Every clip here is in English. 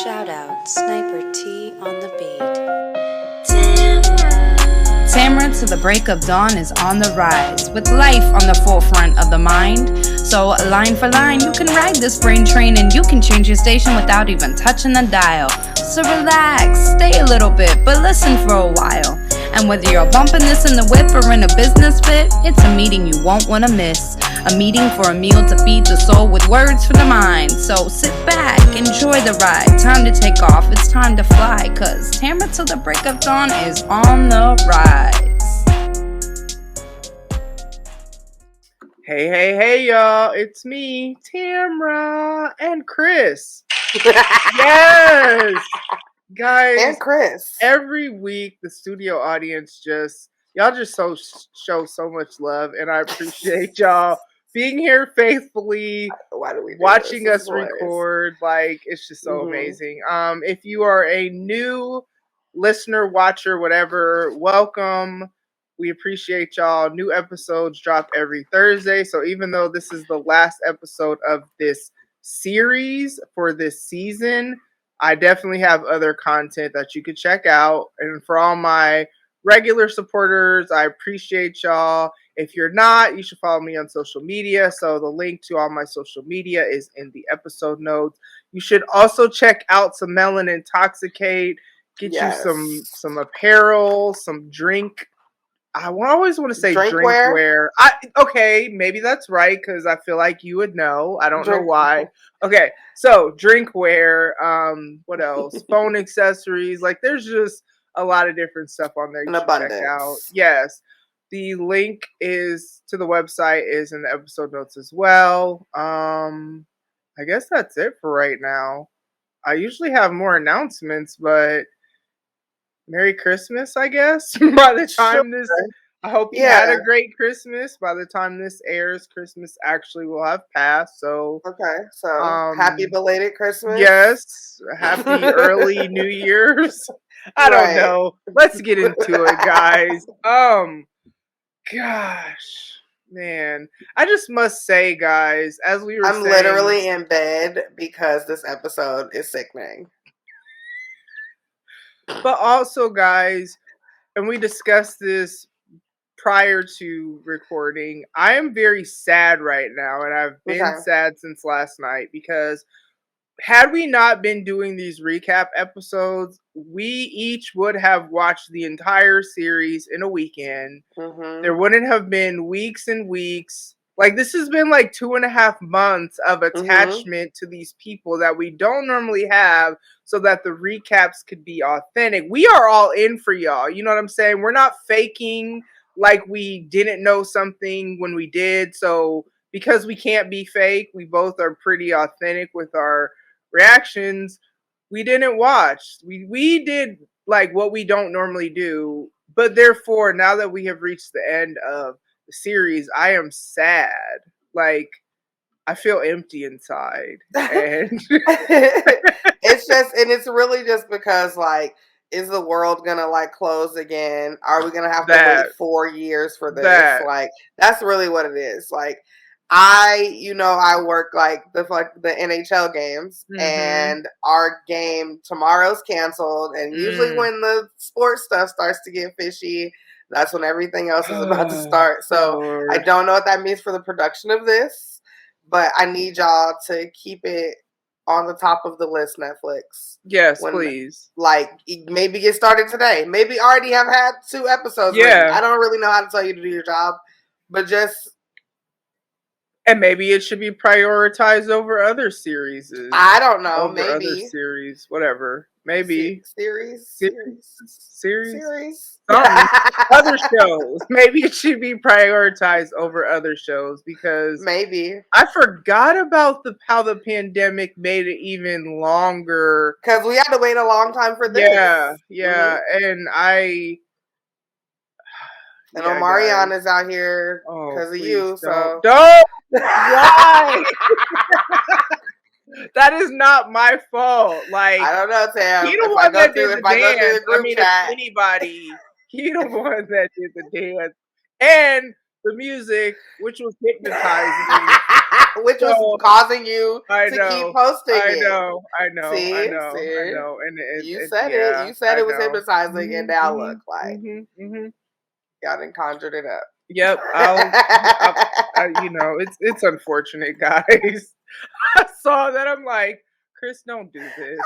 Shout out Sniper T on the beat. Tamara to the break of dawn is on the rise, with life on the forefront of the mind. So line for line, you can ride this brain train and you can change your station without even touching the dial. So relax, stay a little bit, but listen for a while. And whether you're bumping this in the whip or in a business fit, it's a meeting you won't want to miss. A meeting for a meal to feed the soul with words for the mind. So sit back, enjoy the ride. Time to take off, it's time to fly. Cause Tamara till the break of dawn is on the rise. Hey, y'all. It's me, Tamara, and Khris. Yes! Guys, and Khris. Every week the studio audience y'all just show so much love, and I appreciate y'all being here faithfully, watching us record. Like, it's just so amazing. If you are a new listener, watcher, whatever, welcome. We appreciate y'all. New episodes drop every Thursday. So even though this is the last episode of this series for this season, I definitely have other content that you could check out. And for all my regular supporters, I appreciate y'all. If you're not, you should follow me on social media. So the link to all my social media is in the episode notes. You should also check out some Melon Intoxicate. Get you some apparel, some drink. I always want to say drinkware. Okay, maybe that's right, because I feel like you would know. I don't know why. Okay, so drinkware. What else? Phone accessories. Like, there's just a lot of different stuff on there you should check out. Yes. The link is to the website is in the episode notes as well. I guess that's it for right now. I usually have more announcements, but Merry Christmas, I guess. By the time I hope you had a great Christmas. By the time this airs, Christmas actually will have passed. So happy belated Christmas. Yes, happy early New Year's. I don't know. Let's get into it, guys. Gosh, man, I just must say, guys, as we were saying, I'm literally in bed because this episode is sickening. But also, guys, and we discussed this prior to recording, I am very sad right now, and I've been sad since last night, because had we not been doing these recap episodes, we each would have watched the entire series in a weekend. There wouldn't have been weeks and weeks. Like, this has been like 2.5 months of attachment to these people that we don't normally have, so that the recaps could be authentic. We are all in for y'all. You know what I'm saying? We're not faking like we didn't know something when we did. So because we can't be fake, we both are pretty authentic with our reactions. We didn't watch. We did like what we don't normally do. But therefore, now that we have reached the end of the series, I am sad. Like, I feel empty inside. And it's really just because, like, is the world gonna like close again? Are we gonna have to wait 4 years for this? Like, that's really what it is. Like, I work like the NHL games, and our game tomorrow's canceled. And usually when the sports stuff starts to get fishy, that's when everything else is about to start. So I don't know what that means for the production of this, but I need y'all to keep it on the top of the list, Netflix. Yes, please. Like, maybe get started today. Maybe already have had 2 episodes. Yeah. I don't really know how to tell you to do your job, but just... And maybe it should be prioritized over other series. I don't know. Maybe. Other series. Whatever. Maybe. Series. Other shows. Maybe it should be prioritized over other shows, because maybe I forgot about how the pandemic made it even longer. Because we had to wait a long time for this. Yeah. And Marianne is out here because of you. So don't. Why? That is not my fault. Like, I don't know, Tam. He the one that did the dance. I mean, if anybody, he the one that did the dance. And the music, which was hypnotizing. Which was causing you to keep posting I it. know. See? And you said it. You said it was hypnotizing, and now look like y'all done conjured it up. Yep. You know, it's unfortunate, guys. I saw that. I'm like, Khris, don't do this.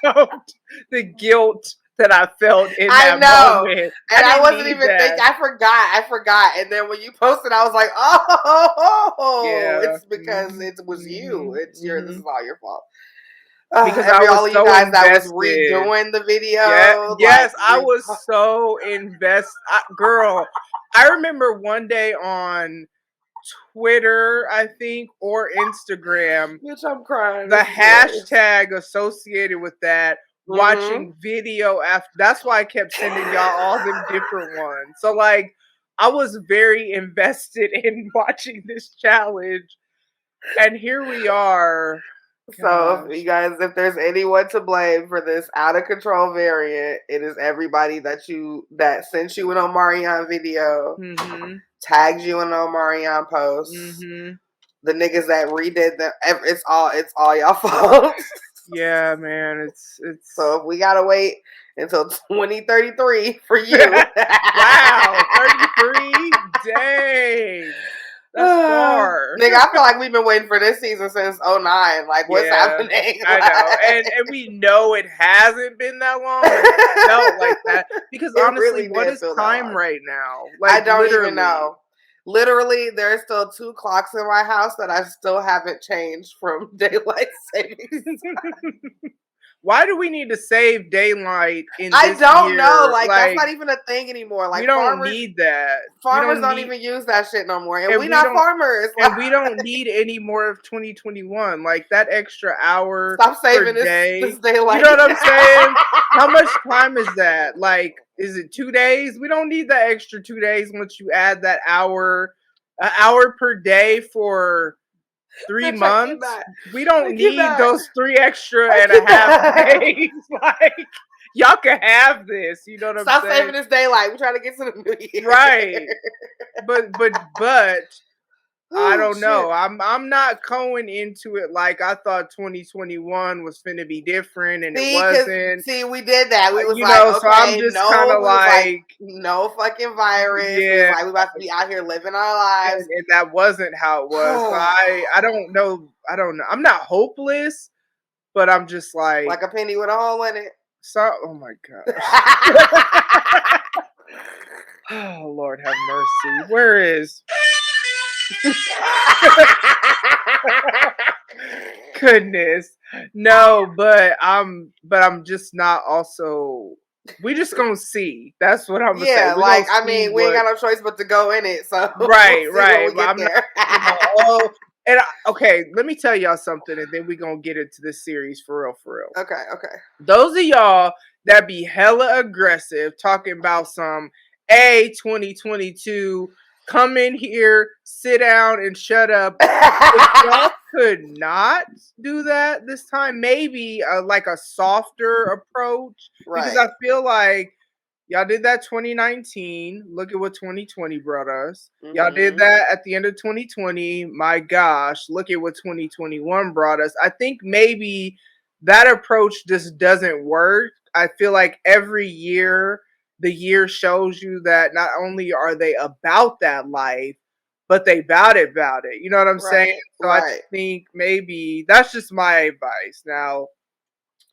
Don't. The guilt that I felt in that moment. And I wasn't even thinking. I forgot. And then when you posted, I was like, it's because it was you. It's your. This is all your fault. Because I was all of you guys invested. That was redoing the video. Yes, I was so invested. Girl, I remember one day on Twitter, I think, or Instagram. Bitch, I'm crying. The hashtag associated with that, watching video after. That's why I kept sending y'all all them different ones. So, like, I was very invested in watching this challenge. And here we are. So, you guys, if there's anyone to blame for this out of control variant, it is everybody that sent you an Omarion video, tagged you in an Omarion post, the niggas that redid them. It's all y'all fault. Yeah, man, it's. So if we gotta wait until 2033 for you. Wow, 33, dang. That's far. Nigga, I feel like we've been waiting for this season since 2009. Like, what's happening? I know. And we know it hasn't been that long. It felt like that. Because honestly, really what is time right now? Like, I don't even know. Literally, there's still 2 clocks in my house that I still haven't changed from daylight savings time. Why do we need to save daylight in this I don't year? know. Like, that's not even a thing anymore. Like, we don't need that. Farmers don't even use that shit no more. And we not farmers. And we don't need any more of 2021. Like, that extra hour Stop saving per day. This daylight. You know what I'm saying? How much time is that? Like, is it 2 days? We don't need that extra 2 days once you add that an hour per day for 3 months. We don't need those 3 extra and a half days. Like, y'all can have this. You know what I'm saying? Stop saving this daylight. We're trying to get to the new year. Right. But I don't know. I'm not going into it like I thought 2021 was finna be different, and it wasn't. See, we did that. We was so I'm just kind of like, no fucking virus. Yeah, we about to be out here living our lives, and that wasn't how it was. So I don't know. I'm not hopeless, but I'm just like a penny with a hole in it. So, oh my gosh. Oh, Lord have mercy. Where is? Goodness. No, but I'm just not also. We just gonna see. That's what I'm gonna say. We ain't got no choice but to go in it. So right. I'm not, okay, let me tell y'all something, and then we gonna get into this series for real. Okay. Those of y'all that be hella aggressive talking about some 2022, come in here, sit down, and shut up. If y'all could not do that this time, maybe like a softer approach, because I feel like y'all did that 2019. Look at what 2020 brought us. Y'all did that at the end of 2020. My gosh, look at what 2021 brought us. I think maybe that approach just doesn't work. I feel like every year, the year shows you that not only are they about that life, but they about it. You know what I'm saying? So I think maybe that's just my advice. Now,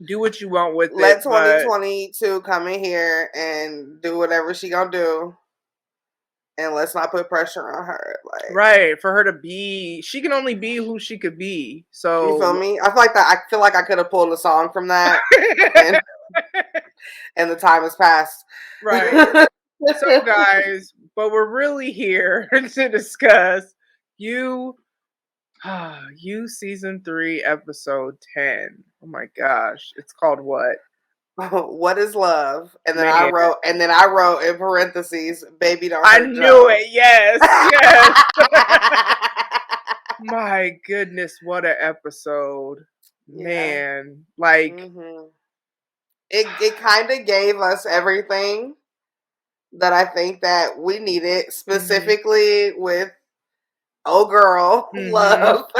do what you want with it. Let 2022 come in here and do whatever she gonna do. And let's not put pressure on her. Right. For her to be, she can only be who she could be. So you feel me? I feel like I could have pulled a song from that. and the time has passed. Right. So guys, but we're really here to discuss Youuuu season 3, episode 10. Oh my gosh. It's called what? What is love? And then I wrote in parentheses, baby don't hurt I knew it. Yes. My goodness, what an episode. Man. Like it kind of gave us everything that I think that we needed, specifically with girl, love.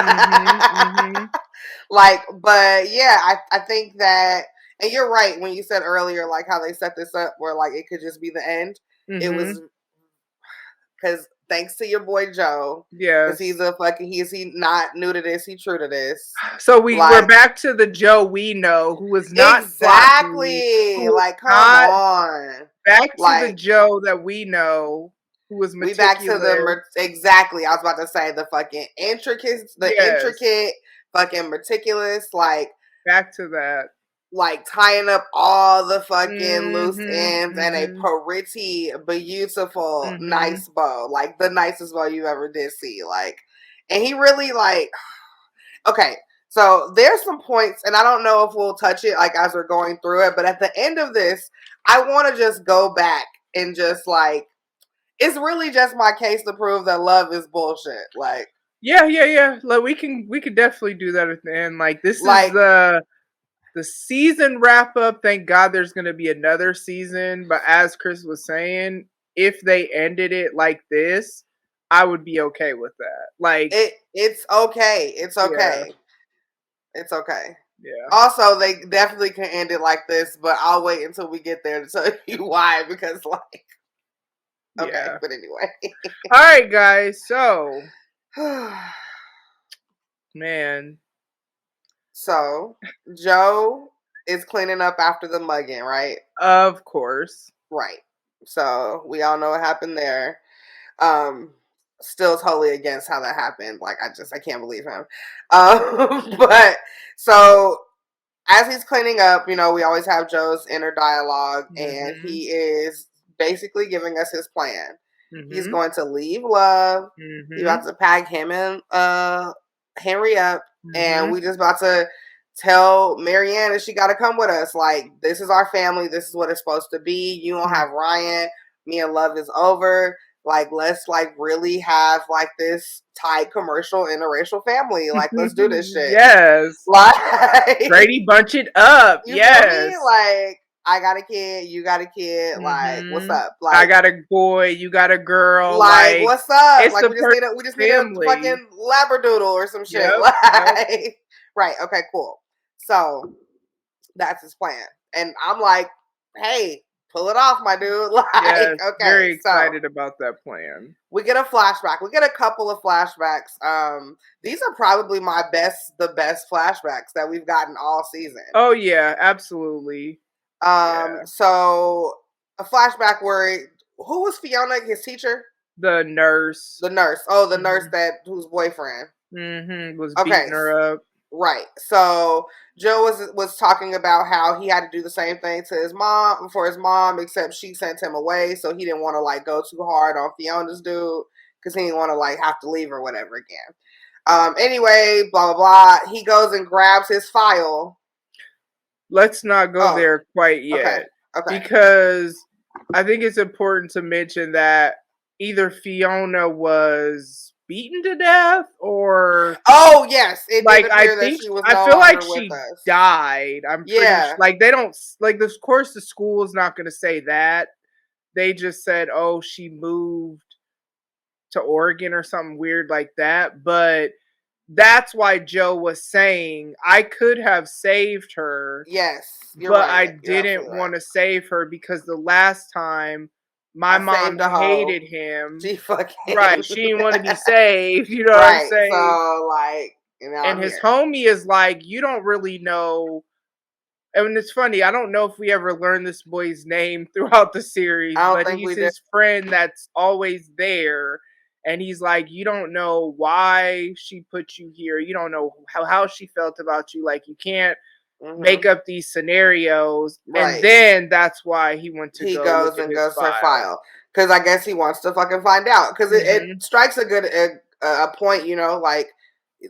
Like, but yeah, I think that, and you're right when you said earlier, like how they set this up where like it could just be the end. It was because thanks to your boy Joe, because he's he not new to this, he true to this. So we're back to the Joe we know, who was not exactly like come on, back to the Joe that we know, who was meticulous. We back to the exactly. I was about to say the fucking intricate, fucking meticulous, like back to that. Like tying up all the fucking loose ends and a pretty, beautiful, nice bow. Like the nicest bow you ever did see. Like, and he really like, okay. So there's some points, and I don't know if we'll touch it like as we're going through it, but at the end of this, I want to just go back and just like, it's really just my case to prove that love is bullshit. Like, yeah. Like we could definitely do that at the end. Like this is the season wrap up. Thank God there's going to be another season. But as Khris was saying, if they ended it like this, I would be okay with that. Like it's okay. It's okay. Yeah. It's okay. Yeah. Also, they definitely can end it like this, but I'll wait until we get there to tell you why. Because like, okay. Yeah. But anyway. All right, guys. So, man. So, Joe is cleaning up after the mugging, right? Of course. Right. So, we all know what happened there. Still totally against how that happened. Like, I can't believe him. But, so, as he's cleaning up, you know, we always have Joe's inner dialogue, and he is basically giving us his plan. He's going to leave Love. He's about to pack him and Henry up. And we just about to tell Marianne that she got to come with us. Like, this is our family. This is what it's supposed to be. You don't have Ryan. Me and Love is over. Like, let's, like, really have, like, this tight commercial interracial family. Like, let's do this shit. Yes. Like, Brady, bunch it up. You feel me? Like, I got a kid, you got a kid. Like, what's up? Like, I got a boy, you got a girl. Like, what's up? Like, we just need a fucking labradoodle or some shit. Yep, like, right? Okay, cool. So that's his plan, and I'm like, hey, pull it off, my dude. Like, yes, okay, very excited about that plan. We get a flashback. We get a couple of flashbacks. These are probably the best flashbacks that we've gotten all season. Oh yeah, absolutely. So a flashback where who was Fiona, his teacher? The nurse. Oh, the nurse whose boyfriend was beating her up. Right. So Joe was talking about how he had to do the same thing to his mom, except she sent him away, so he didn't want to like go too hard on Fiona's dude because he didn't want to like have to leave or whatever again. Anyway, blah blah blah. He goes and grabs his file. Let's not go there quite yet. Okay. Because I think it's important to mention that either Fiona was beaten to death or yes, it like I think she was I feel like she died. I'm pretty sure, like they don't like of course the school is not going to say that. They just said, "Oh, she moved to Oregon or something weird like that." But that's why Joe was saying I could have saved her. Yes, but I didn't want to save her because the last time my mom hated him. She fucking right. She didn't want to be saved. You know what I'm saying? So like, you know, and his homie is like, you don't really know. And it's funny. I don't know if we ever learned this boy's name throughout the series, but he's his friend that's always there. And he's like, you don't know why she put you here. You don't know how she felt about you. Like, you can't make up these scenarios. Right. And then that's why he went to go goes and goes to her file. Because I guess he wants to fucking find out. Because it strikes a good a point, you know, like,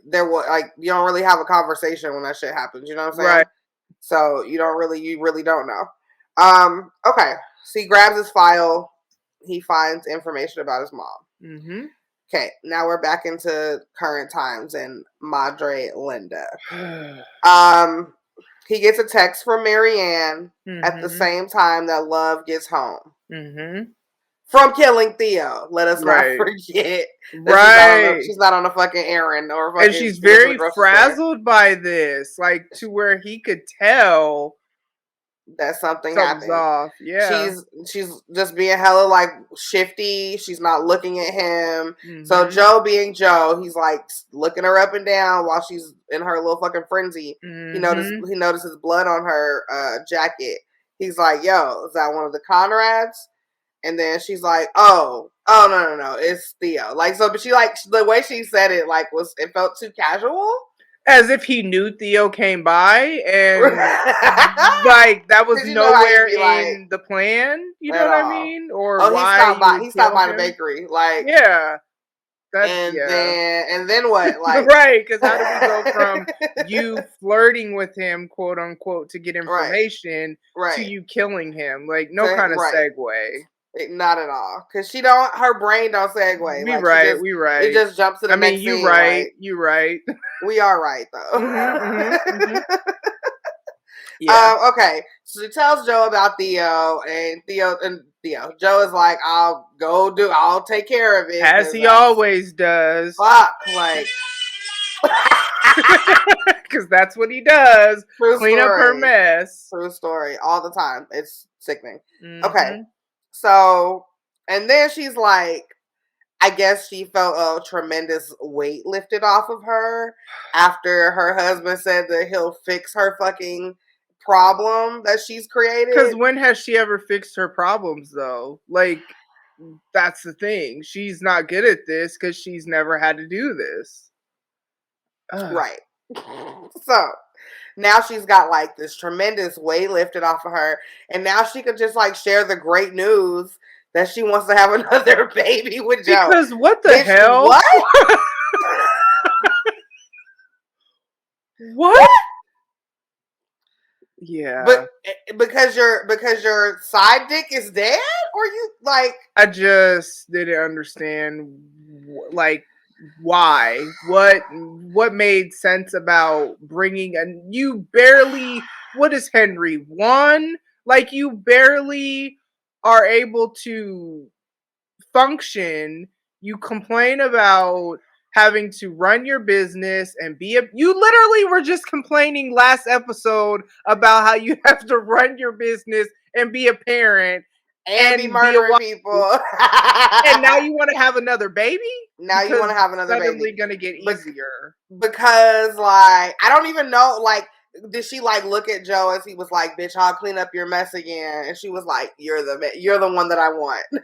there was like, you don't really have a conversation when that shit happens. You know what I'm saying? Right. So you really don't know. Okay. So he grabs his file. He finds information about his mom. Okay, now we're back into current times and Madre Linda. He gets a text from Marianne at the same time that Love gets home. from killing Theo. Let us not forget. Right. She's not on a fucking errand or fucking. And she's very frazzled by this, like to where he could tell that something's happened. Off. Yeah. She's just being hella like shifty. She's not looking at him. Mm-hmm. So Joe being Joe, he's like looking her up and down while she's in her little fucking frenzy. Mm-hmm. He notices blood on her jacket. He's like, "Yo, is that one of the Conrads?" And then she's like, "Oh, no, it's Theo." Like so, but she like the way she said it like it felt too casual. As if he knew Theo came by and like that was nowhere in the plan. You know what I mean? Or why he stopped by the bakery. Like and then what? Like right? Because how do we go from you flirting with him, quote unquote, to get information to you killing him? Like no kind of segue. Not at all, because her brain don't segue. We right. It just jumps to the next you scene, right. You right. We are right though. Mm-hmm. Yeah. Okay, so she tells Joe about Theo, and Joe is like, I'll take care of it. As he always does. Fuck, like. Because that's what he does. Clean up her mess. True story. All the time. It's sickening. Mm-hmm. Okay. So, and then she's like, I guess she felt a tremendous weight lifted off of her after her husband said that he'll fix her fucking problem that she's created. Because when has she ever fixed her problems, though? Like, that's the thing. She's not good at this because she's never had to do this. Right. So, now she's got like this tremendous weight lifted off of her, and now she could just like share the great news that she wants to have another baby with Joe. Because what the hell? What? What? Yeah. But because your side dick is dead, or you like? I just didn't understand, like. Why? What made sense about bringing what is Henry? 1? Like you barely are able to function. You complain about having to run your business and you literally were just complaining last episode about how you have to run your business and be a parent. And be murdering people. And now you want to have another baby? Now you want to have another baby. It's suddenly going to get easier. Because, like, I don't even know, like, did she, like, look at Joe as he was like, bitch, I'll clean up your mess again? And she was like, you're the one that I want. Girl,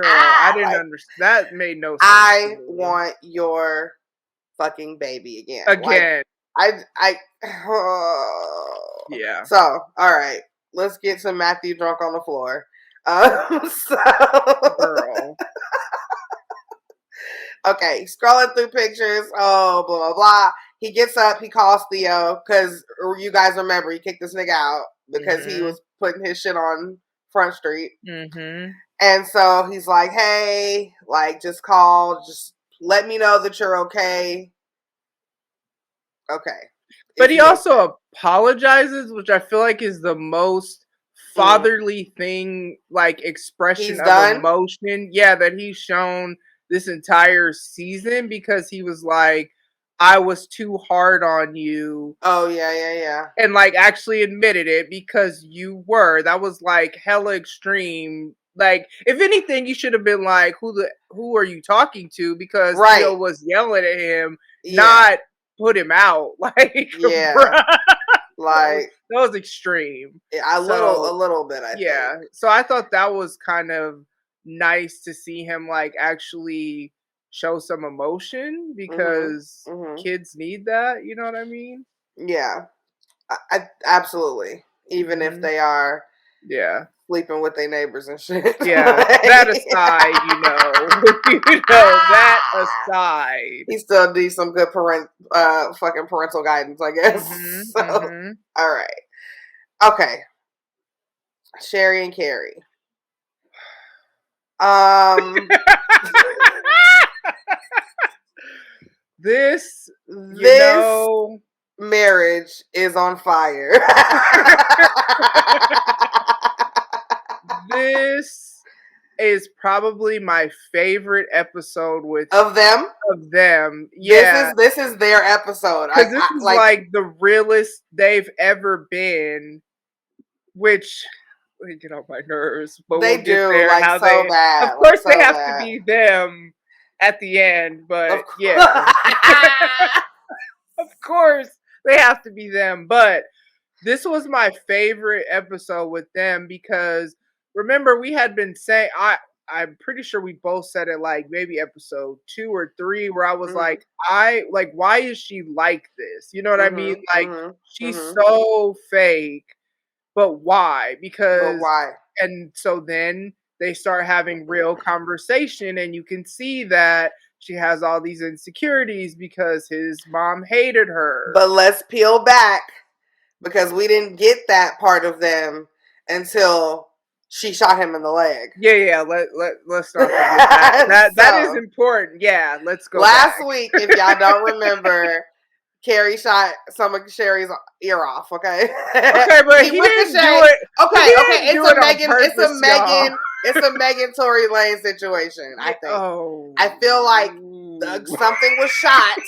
I didn't understand. That made no sense. I want your fucking baby again. Again. Like, yeah. So, all right. Let's get some Matthew drunk on the floor. Girl. Okay, scrolling through pictures. Oh, blah, blah, blah. He gets up. He calls Theo because you guys remember he kicked this nigga out because he was putting his shit on Front Street. Mm-hmm. And so he's like, hey, like, just call. Just let me know that you're okay. Okay. But he also apologizes, which I feel like is the most fatherly thing, like expression of emotion. Yeah, that he's shown this entire season, because he was like, I was too hard on you. Oh, yeah. And like actually admitted it, because you were. That was like hella extreme. Like, if anything, you should have been like, who are you talking to? Because Theo was yelling at him, not put him out. Like, yeah, like that was extreme. A little bit. I think. So I thought that was kind of nice to see him like actually show some emotion, because kids need that. You know what I mean? Yeah, I absolutely. Even if they are, sleeping with their neighbors and shit. Yeah, that aside, that aside, he still needs some good fucking parental guidance, I guess. All right, okay. Sherry and Carey. This marriage is on fire. This is probably my favorite episode of them. Yeah, this is their episode because this is like the realest they've ever been, which they get on my nerves. But they we'll get do there. like How so bad. Of course, like, so they have bad. to be them at the end, but yeah, of course they have to be them. But this was my favorite episode with them because remember we had been saying I'm pretty sure we both said it like maybe episode 2 or 3 where I was like why is she like this? You know what I mean? Like she's so fake, but why? Because and so then they start having real conversation and you can see that she has all these insecurities because his mom hated her. But let's peel back because we didn't get that part of them until she shot him in the leg. Yeah. Let's not forget that. That is important. Yeah, let's go. Last week, if y'all don't remember, Carey shot some of Sherry's ear off. Okay, but he didn't do it. Okay. It's a Megan Tory Lane situation. I think. Oh, I feel like something was shot.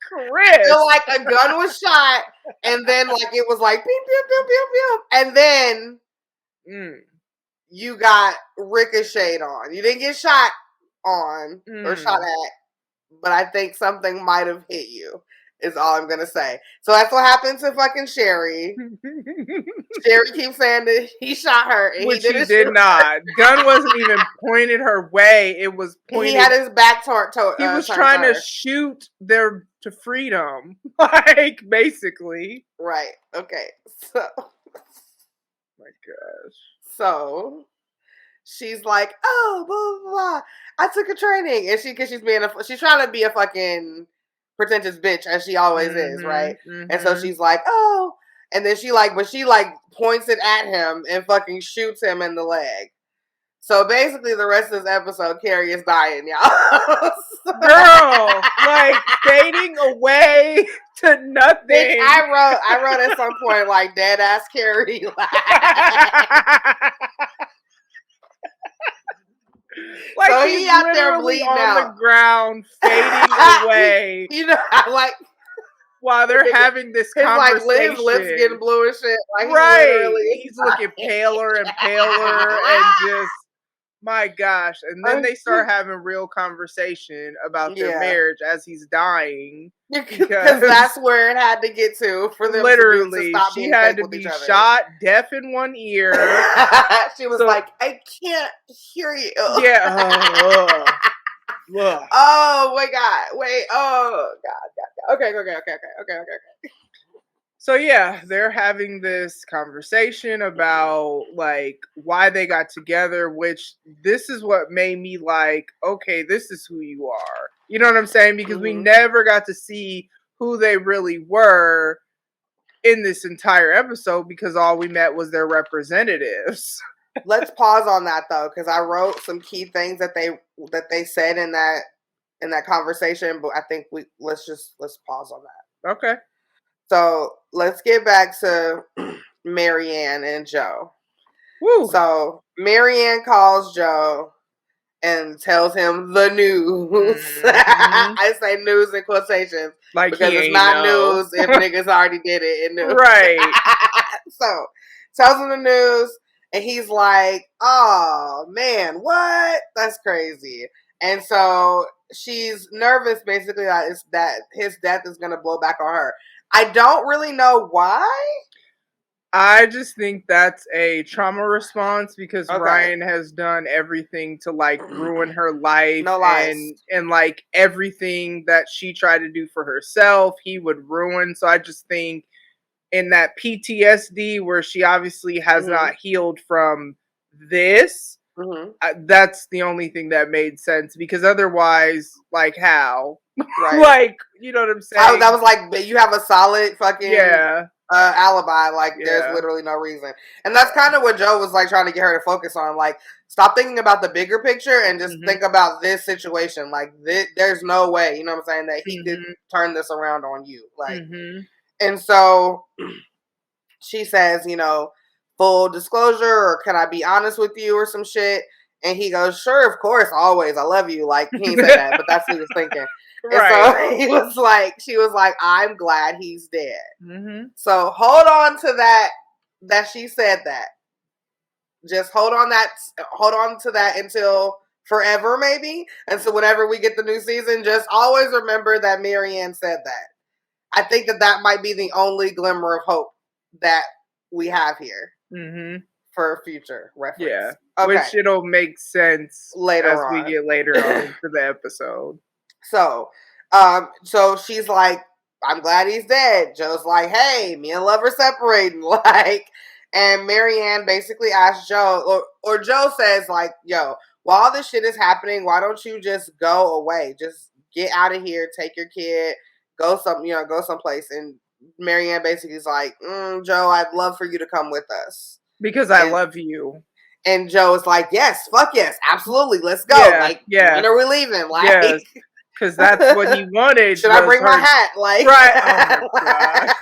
Khris. I feel like a gun was shot, and then like it was like pew pew pew pew pew, and then you got ricocheted on. You didn't get shot on or shot at, but I think something might have hit you. Is all I'm gonna say. So that's what happened to fucking Sherry. Sherry keeps saying that he shot her, and which he did not. Gun wasn't even pointed her way. It was pointed. He had his back toward. He was trying to shoot their to freedom, like basically. Right. Okay. So. My gosh. So. She's like, oh, blah, blah, blah. I took a training, and she's she's trying to be a fucking pretentious bitch as she always is, right? And so she's like, oh, and then she points it at him and fucking shoots him in the leg. So basically, the rest of this episode, Carey is dying, y'all. Girl, like fading away to nothing. Bitch, I wrote at some point like dead ass Carey. Like so he's out there bleeding on out. the ground, fading away. You know, like while they're having this conversation. Like his lips getting blue and shit. Like he's looking paler and paler, and just my gosh. And then they start having real conversation about their marriage as he's dying. Because that's where it had to get to for them. Literally, to stop she had to be shot, deaf in one ear. She was like, "I can't hear you." Yeah. Oh my god! Wait. Oh god. Okay. So yeah, they're having this conversation about like why they got together, which this is what made me like, okay, this is who you are. You know what I'm saying? Because we never got to see who they really were in this entire episode because all we met was their representatives. Let's pause on that though, because I wrote some key things that they said in that conversation, but I think let's pause on that. Okay. So let's get back to Marianne and Joe. Woo. So Marianne calls Joe and tells him the news. I say news in quotations like because it's not news if niggas already did it in news. Right. So tells him the news, and he's like, "Oh man, what? That's crazy." And so she's nervous, basically, that his death is going to blow back on her. I don't really know why. I just think that's a trauma response because Ryan has done everything to like ruin her life. No lies. And like everything that she tried to do for herself, he would ruin. So I just think in that PTSD where she obviously has not healed from this, that's the only thing that made sense because otherwise, like how? Right. Like, you know what I'm saying? That was like, you have a solid fucking alibi. Like, there's literally no reason. And that's kind of what Joe was like trying to get her to focus on. Like, stop thinking about the bigger picture and just think about this situation. Like, there's no way, you know what I'm saying, that he could turn this around on you. Like, and so she says, you know, full disclosure, or can I be honest with you or some shit? And he goes, sure, of course, always, I love you. Like, he didn't say that, but that's what he was thinking. Right. And so she was like, I'm glad he's dead. Mm-hmm. So hold on to that she said that. Just hold on to that until forever, maybe. And so whenever we get the new season, just always remember that Marianne said that. I think that might be the only glimmer of hope that we have here. Mm-hmm. For future reference. Yeah. Okay. Which it'll make sense later as we get later on into the episode. So she's like, I'm glad he's dead. Joe's like, hey, me and Love are separating. Like, and Marianne basically asks Joe, or Joe says, like, yo, while all this shit is happening, why don't you just go away? Just get out of here, take your kid, go someplace. And Marianne basically is like, Joe, I'd love for you to come with us. Because I love you. And Joe is like, yes, fuck yes, absolutely, let's go. Yeah, like, when are we leaving? Like, yes, because that's what he wanted. Should I bring my hat? Like, right? Oh my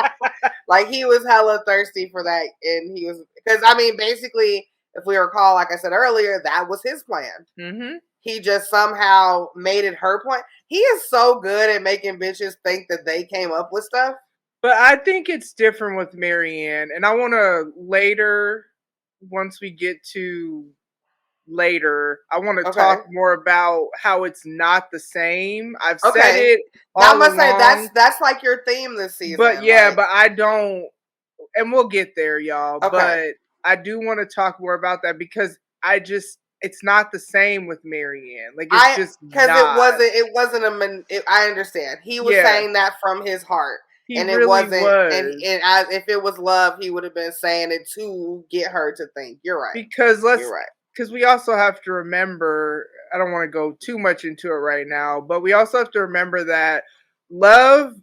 God. Like, he was hella thirsty for that, and he was, because I mean, basically, if we recall, like I said earlier, that was his plan. Mm-hmm. He just somehow made it her plan. He is so good at making bitches think that they came up with stuff. But I think it's different with Marianne, and I want to later, once we get to later, I want to talk more about how it's not the same. I've said it all along. I must say that's like your theme this season. But yeah, but I don't, and we'll get there, y'all. Okay. But I do want to talk more about that because it's not the same with Marianne. Like, it's just because it wasn't I understand. He was saying that from his heart. And it wasn't, and if it was love, he would have been saying it to get her to think. You're right. You're right. Because we also have to remember, I don't want to go too much into it right now, but we also have to remember that Love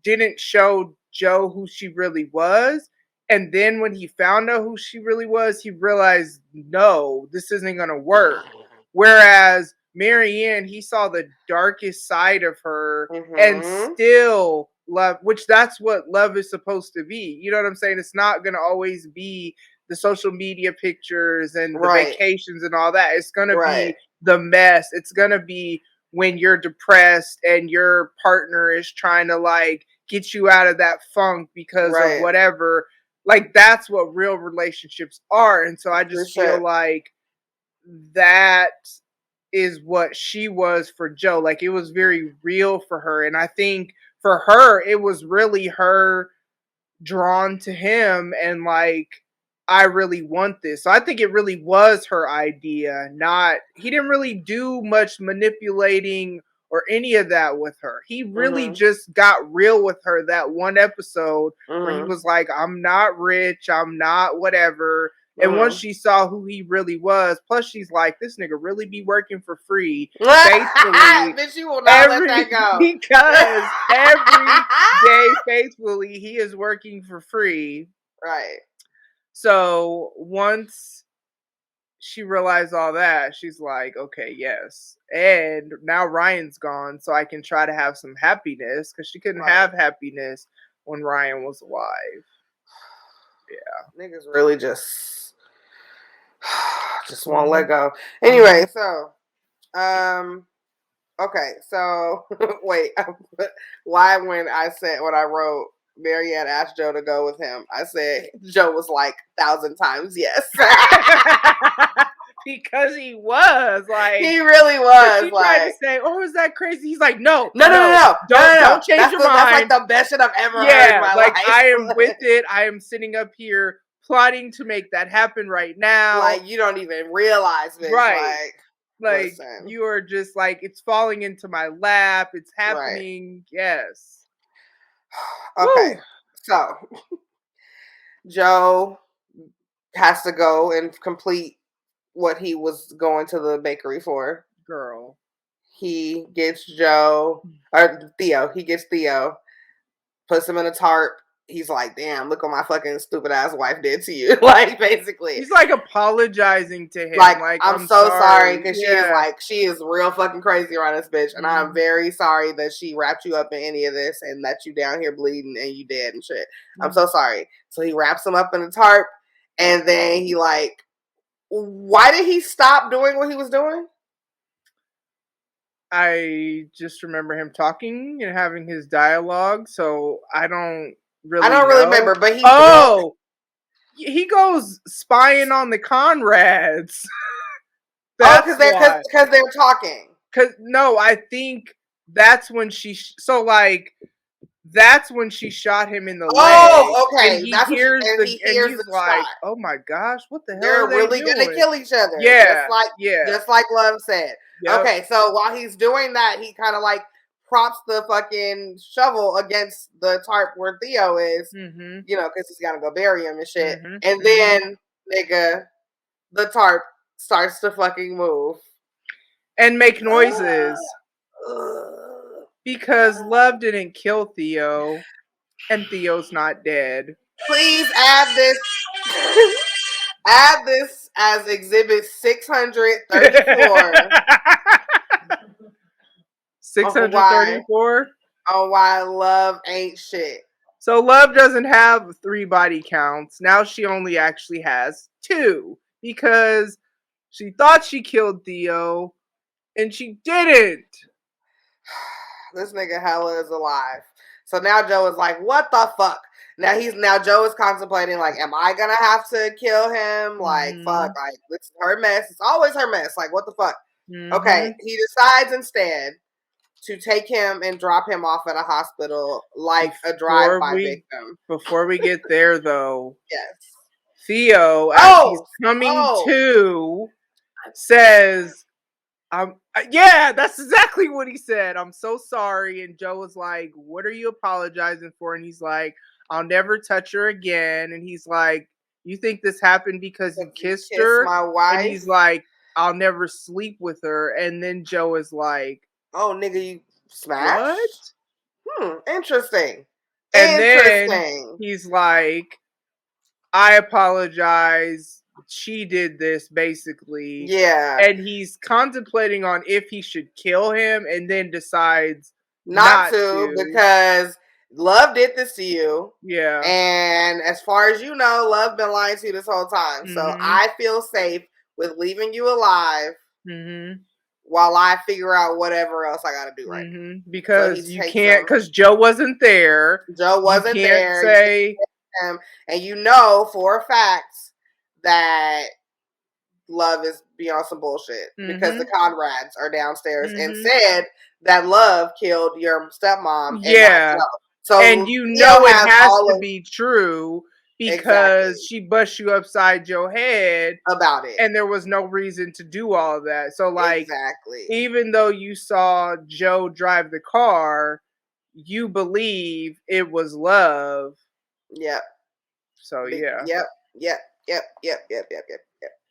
didn't show Joe who she really was. And then when he found out who she really was, he realized, no, this isn't going to work. Whereas Marianne, he saw the darkest side of her and still love, which that's what love is supposed to be. You know what I'm saying? It's not going to always be the social media pictures and the vacations and all that. It's going to be the mess. It's going to be when you're depressed and your partner is trying to like get you out of that funk because of whatever. Like, that's what real relationships are. And so I just feel like that is what she was for Joe. Like, it was very real for her. And I think for her, it was really her drawn to him and like, I really want this. So I think it really was her idea. He didn't really do much manipulating or any of that with her. He really just got real with her that one episode where he was like, I'm not rich, I'm not whatever. And once she saw who he really was, plus she's like, this nigga really be working for free. Faithfully. Bitch, you will not let that go. Because every day, faithfully, he is working for free. Right. So once she realized all that, she's like, okay, yes. And now Ryan's gone, so I can try to have some happiness, because she couldn't have happiness when Ryan was alive. Yeah. Niggas really just won't let go. Anyway, so okay, so wait, why when I wrote Marianne asked Joe to go with him, I said Joe was like 1,000 times yes. Because he was like, he really was. He tried to say, "Oh, is that crazy?" He's like, "No, don't change your mind." That's like the best shit I've ever heard in my life. I am with it. I am sitting up here plotting to make that happen right now. Like, you don't even realize this, right? Like you are just like, it's falling into my lap. It's happening. Right. Yes. Okay, so Joe has to go and complete what he was going to the bakery for. Girl. He gets Theo, puts him in a tarp, he's like, damn, look what my fucking stupid ass wife did to you. Like, basically. He's like apologizing to him. Like I'm so sorry because yeah. she is real fucking crazy around this bitch. And I'm very sorry that she wrapped you up in any of this and that you down here bleeding and you dead and shit. I'm so sorry. So he wraps him up in a tarp and then he like, why did he stop doing what he was doing? I just remember him talking and having his dialogue, so I don't really remember, but he goes spying on the Conrads. Because they're talking. No, I think that's when that's when she shot him in the leg. Oh, okay. And he hears the like, shot. Oh my gosh, what the hell They're are they really doing? Gonna kill each other. Yeah, just like Love said. Yep. Okay, so while he's doing that, he kind of like props the fucking shovel against the tarp where Theo is, you know, because he's gotta go bury him and shit. And then, nigga, the tarp starts to fucking move and make noises. Because Love didn't kill Theo, and Theo's not dead. Please add this. Add this as exhibit 634. 634? On why Love ain't shit. So Love doesn't have 3 body counts. Now she only actually has 2. Because she thought she killed Theo, and she didn't. This nigga hella is alive. So now Joe is like, what the fuck? Now Joe is contemplating, like, am I gonna have to kill him? Like, fuck, like, this is her mess. It's always her mess. Like, what the fuck? Okay, he decides instead to take him and drop him off at a hospital like a drive-by victim. Before we get there, though, yes, Theo, as he's coming to, says, yeah, that's exactly what he said. I'm so sorry. And Joe was like, what are you apologizing for? And he's like, I'll never touch her again. And he's like, you think this happened because you kissed her? My wife? And he's like, I'll never sleep with her. And then Joe is like, oh, nigga, you smashed? What? Interesting. And then he's like, I apologize. She did this, basically. Yeah. And he's contemplating on if he should kill him and then decides not to because Love did this to you. Yeah. And as far as you know, Love been lying to you this whole time. So I feel safe with leaving you alive while I figure out whatever else I gotta do right now. Because so you can't, because Joe wasn't there. Joe wasn't there. Say, and you know for a fact that Love is beyond some bullshit because the Conrads are downstairs and said that Love killed your stepmom. Yeah. So and you know it has to be true because she bust you upside your head about it. And there was no reason to do all of that. So like even though you saw Joe drive the car, you believe it was Love. Yep. So yeah. Yep.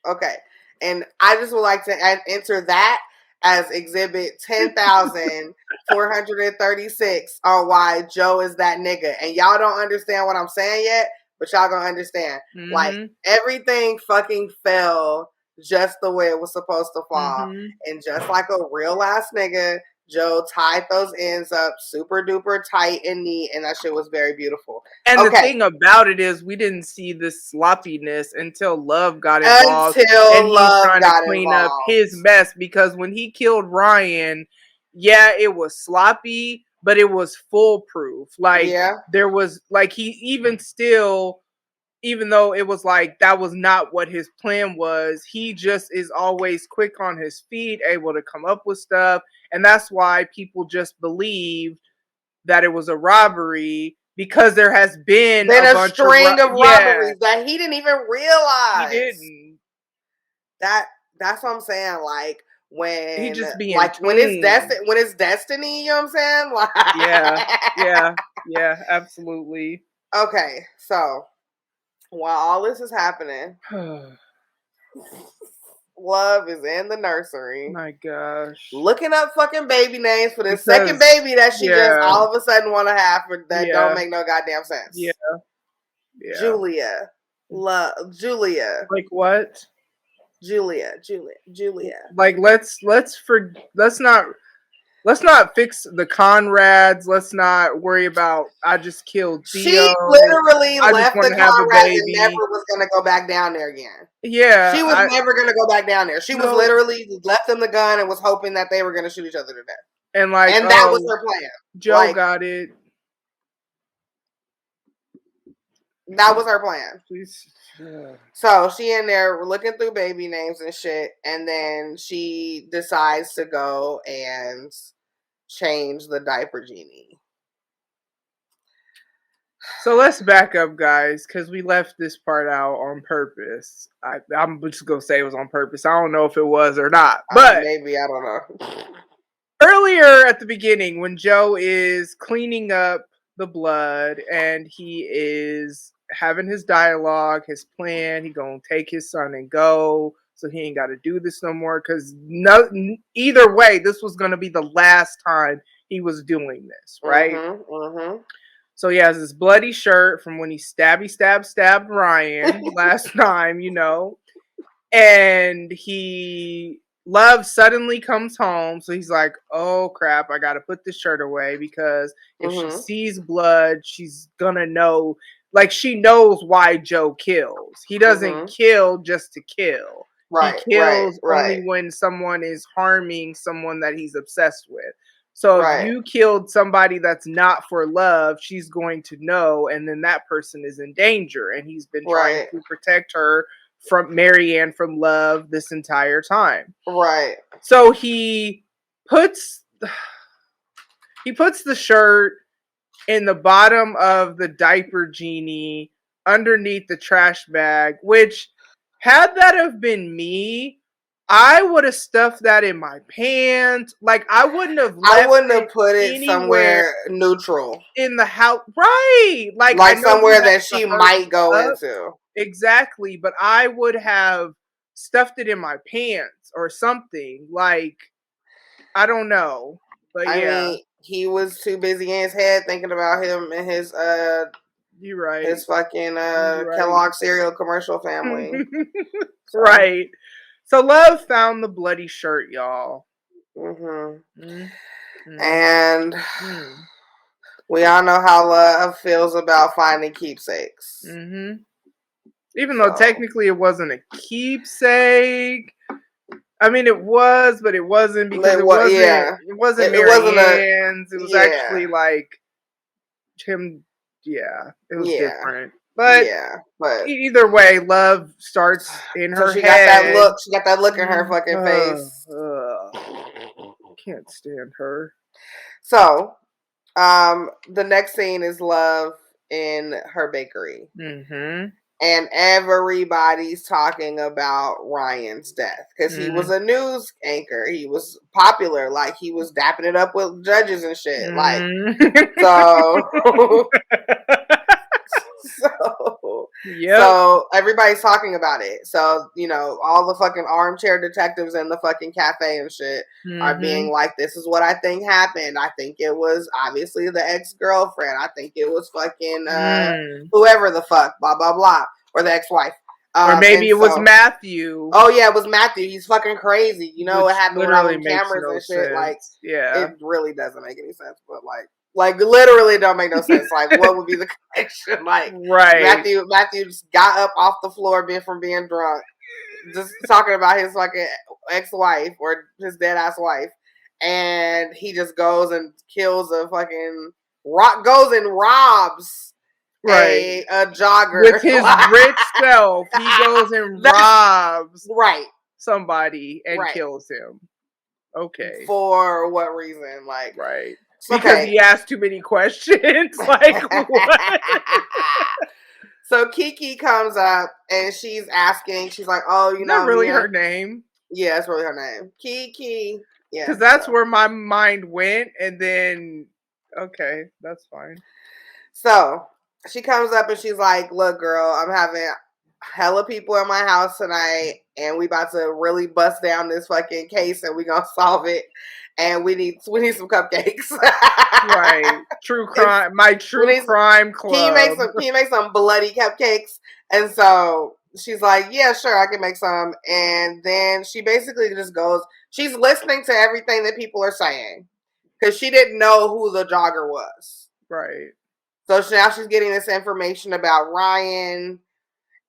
Okay. And I just would like to enter that as exhibit 10,436 on why Joe is that nigga. And y'all don't understand what I'm saying yet, but y'all gonna understand. Like, everything fucking fell just the way it was supposed to fall. And just like a real ass nigga, Joe tied those ends up super duper tight and neat, and that shit was very beautiful. And the thing about it is, we didn't see the sloppiness until Love got involved, and he's trying to clean up his mess. Because when he killed Ryan, yeah, it was sloppy, but it was foolproof. Like there was, like he even still. Even though it was like that was not what his plan was, he just is always quick on his feet, able to come up with stuff. And that's why people just believed that it was a robbery because there has been a string of robberies that he didn't even realize. He didn't. That's what I'm saying. Like when he just being when it's destiny, you know what I'm saying? Like yeah, absolutely. Okay, so while all this is happening, Love is in the nursery. My gosh. Looking up fucking baby names for this second baby that she just all of a sudden want to have that don't make no goddamn sense. Yeah. Julia. Like what? Julia. Like let's not fix the Conrads. Let's not worry about. I just killed Theo. She literally left the Conrads and never was gonna go back down there again. Yeah, she was never gonna go back down there. She was literally left them the gun and was hoping that they were gonna shoot each other to death. And that was her plan. Joe got it. That was her plan. So she in there looking through baby names and shit, and then she decides to go and change the diaper genie. So let's back up, guys, because we left this part out on purpose. I'm just gonna say it was on purpose. I don't know if it was or not, but maybe, I don't know. Earlier at the beginning, when Joe is cleaning up the blood and he is having his dialogue, his plan, he gonna take his son and go, so he ain't got to do this no more. Because either way, this was gonna be the last time he was doing this, right? So he has this bloody shirt from when he stabbed Ryan last time, and Love suddenly comes home, so he's like, oh crap, I gotta put this shirt away, because if she sees blood, she's gonna know. Like, she knows why Joe kills. He doesn't kill just to kill. Right, he kills only when someone is harming someone that he's obsessed with. So if you killed somebody that's not for love, she's going to know, and then that person is in danger. And he's been trying to protect her from Marianne from Love this entire time. Right. So he puts the shirt in the bottom of the diaper genie underneath the trash bag, which, had that have been me, I would have stuffed that in my pants. Like, I wouldn't have put it somewhere neutral in the house. Right. Like somewhere that she might go into. Exactly. But I would have stuffed it in my pants or something. Like, I don't know. But I mean, he was too busy in his head thinking about him and his you're right. His fucking Kellogg cereal commercial family. Right. So Love found the bloody shirt, y'all. And we all know how Love feels about finding keepsakes. Even though technically it wasn't a keepsake. I mean, it was, but it wasn't, because it wasn't Marianne's. It was actually like him. Yeah, it was different. But either way, Love starts in her head. She got that look in her fucking face. Can't stand her. So, the next scene is Love in her bakery. And everybody's talking about Ryan's death, because he was a news anchor. He was popular. Like, he was dapping it up with judges and shit. Like, so everybody's talking about it. So, all the fucking armchair detectives in the fucking cafe and shit are being like, this is what I think happened. I think it was obviously the ex-girlfriend. I think it was fucking whoever the fuck, blah, blah, blah. Or the ex-wife. Or maybe it was Matthew. Oh, yeah, it was Matthew. He's fucking crazy. You know what happened with all the cameras and shit? Like, it really doesn't make any sense. But, like literally don't make no sense. Like, what would be the connection? Like, Matthew just got up off the floor from being drunk, just talking about his fucking ex-wife or his dead-ass wife, and he just goes and kills a fucking goes and robs a jogger with his rich self. He goes and robs somebody and kills him. Okay, for what reason? Like, because he asked too many questions. Like, what? So Kiki comes up and she's asking. She's like, "Oh, you know, really her name? Yeah, it's really her name, Kiki. Yeah, because that's where my mind went, and then that's fine. So she comes up and she's like, "Look, girl, I'm having hella people in my house tonight, and we about to really bust down this fucking case, and we gonna solve it. And we need some cupcakes. Right. True crime. My true crime club. Can you make some bloody cupcakes? And so she's like, yeah, sure, I can make some. And then she basically just goes, she's listening to everything that people are saying. Because she didn't know who the jogger was. Right. So now she's getting this information about Ryan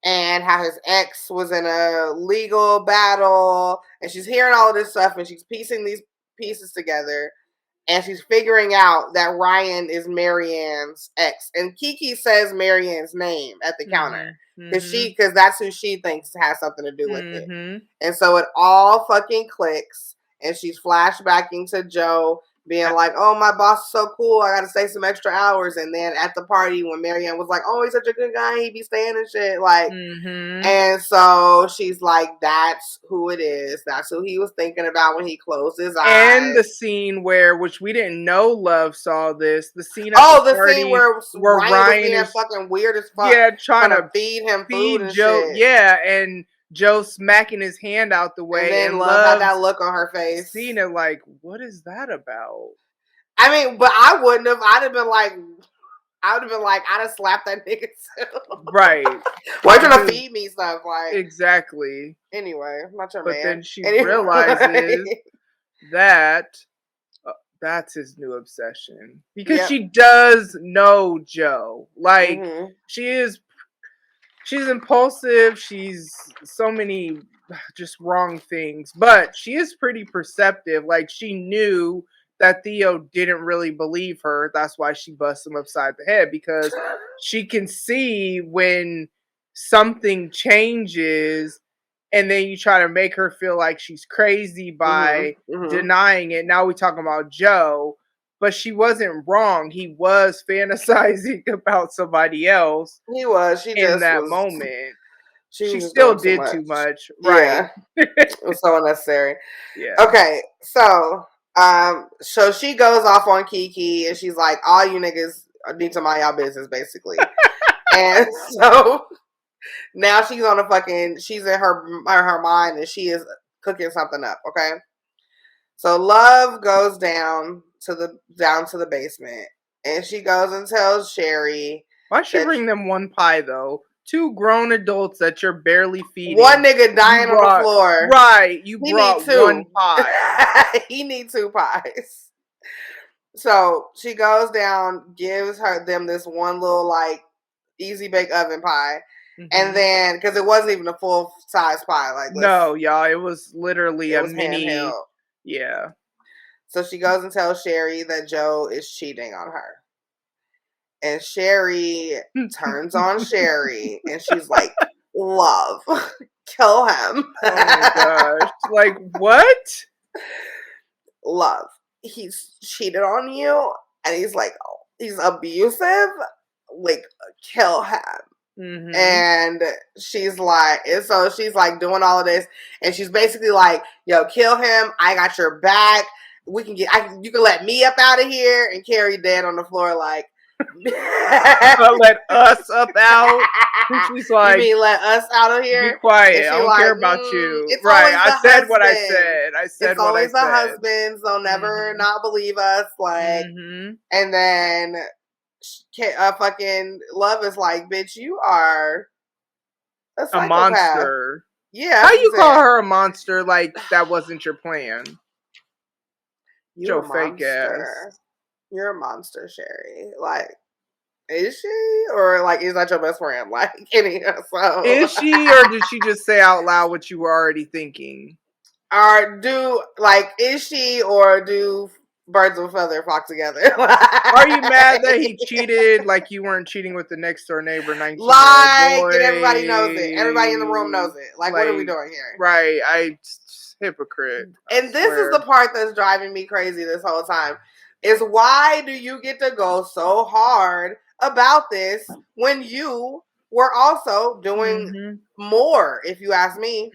and how his ex was in a legal battle. And she's hearing all of this stuff, and she's piecing these pieces together. And she's figuring out that Ryan is Marianne's ex. And Kiki says Marianne's name at the counter. Because that's who she thinks has something to do with it. And so it all fucking clicks. And she's flashbacking to Joe being like, oh, my boss is so cool, I gotta stay some extra hours. And then at the party when Marianne was like, oh, he's such a good guy, he be staying and shit. Like, and so she's like, that's who it is. That's who he was thinking about when he closed his eyes. And the scene where, which we didn't know Love saw this, the scene at the party scene where Ryan was being fucking weird as fuck. Yeah, trying to feed him food and Joe, shit. Yeah, and Joe smacking his hand out the way, and then Love had that look on her face. Seeing it like, what is that about? I mean, but I wouldn't have. I'd have been like, I'd have slapped that nigga too. Right. Why you trying to feed me stuff? Like, exactly. Anyway, I'm not your man. But then she realizes that that's his new obsession. Because she does know Joe. Like, she's impulsive. She's so many just wrong things. But she is pretty perceptive. Like, she knew that Theo didn't really believe her. That's why she busts him upside the head. Because she can see when something changes and then you try to make her feel like she's crazy by denying it. Now we're talking about Joe. But she wasn't wrong. He was fantasizing about somebody else. He was. She in just that was, moment. She still did too much. Right. Yeah. It was so unnecessary. Yeah. Okay. So she goes off on Kiki and she's like, all you niggas need to mind y'all business, basically. And so now she's on she's in her mind and she is cooking something up. Okay. So Love goes down to the basement, and she goes and tells Sherry. Why should bring them one pie though? 2 grown adults that you're barely feeding. One nigga dying on the floor. Right, you brought 1 pie. He needs 2 pies. So she goes down, gives them this one little like easy bake oven pie. And then, because it wasn't even a full size pie, like no, y'all, it was literally a mini. Handheld. Yeah. So she goes and tells Sherry that Joe is cheating on her. And Sherry turns on Sherry and she's like, Love, kill him. Oh my gosh. Like, what? Love, he's cheated on you and he's like, he's abusive. Like, kill him. And she's like, doing all of this, and she's basically like, yo, kill him. I got your back. You can let me up out of here. And Carey dead on the floor, like, let us up out. She's like, you mean let us out of here? Be quiet. I don't care about you. Right. I said what I said. It's always the husbands. They'll never not believe us. Like, and then fucking Love is like, bitch, you are a monster. Yeah. How you call her a monster? Like, that wasn't your plan. You're Joe fake ass. You're a monster, Sherry. Like, is she? Or like, is that your best friend? Like, so. Is she, or did she just say out loud what you were already thinking? Or is she, or do birds of a feather flock together? Are you mad that he cheated? Like, you weren't cheating with the next door neighbor, 19-year-old boy? And everybody knows it. Everybody in the room knows it. Like, what are we doing here? Right. Hypocrite. And this is the part that's driving me crazy this whole time. Is why do you get to go so hard about this when you were also doing more, if you ask me?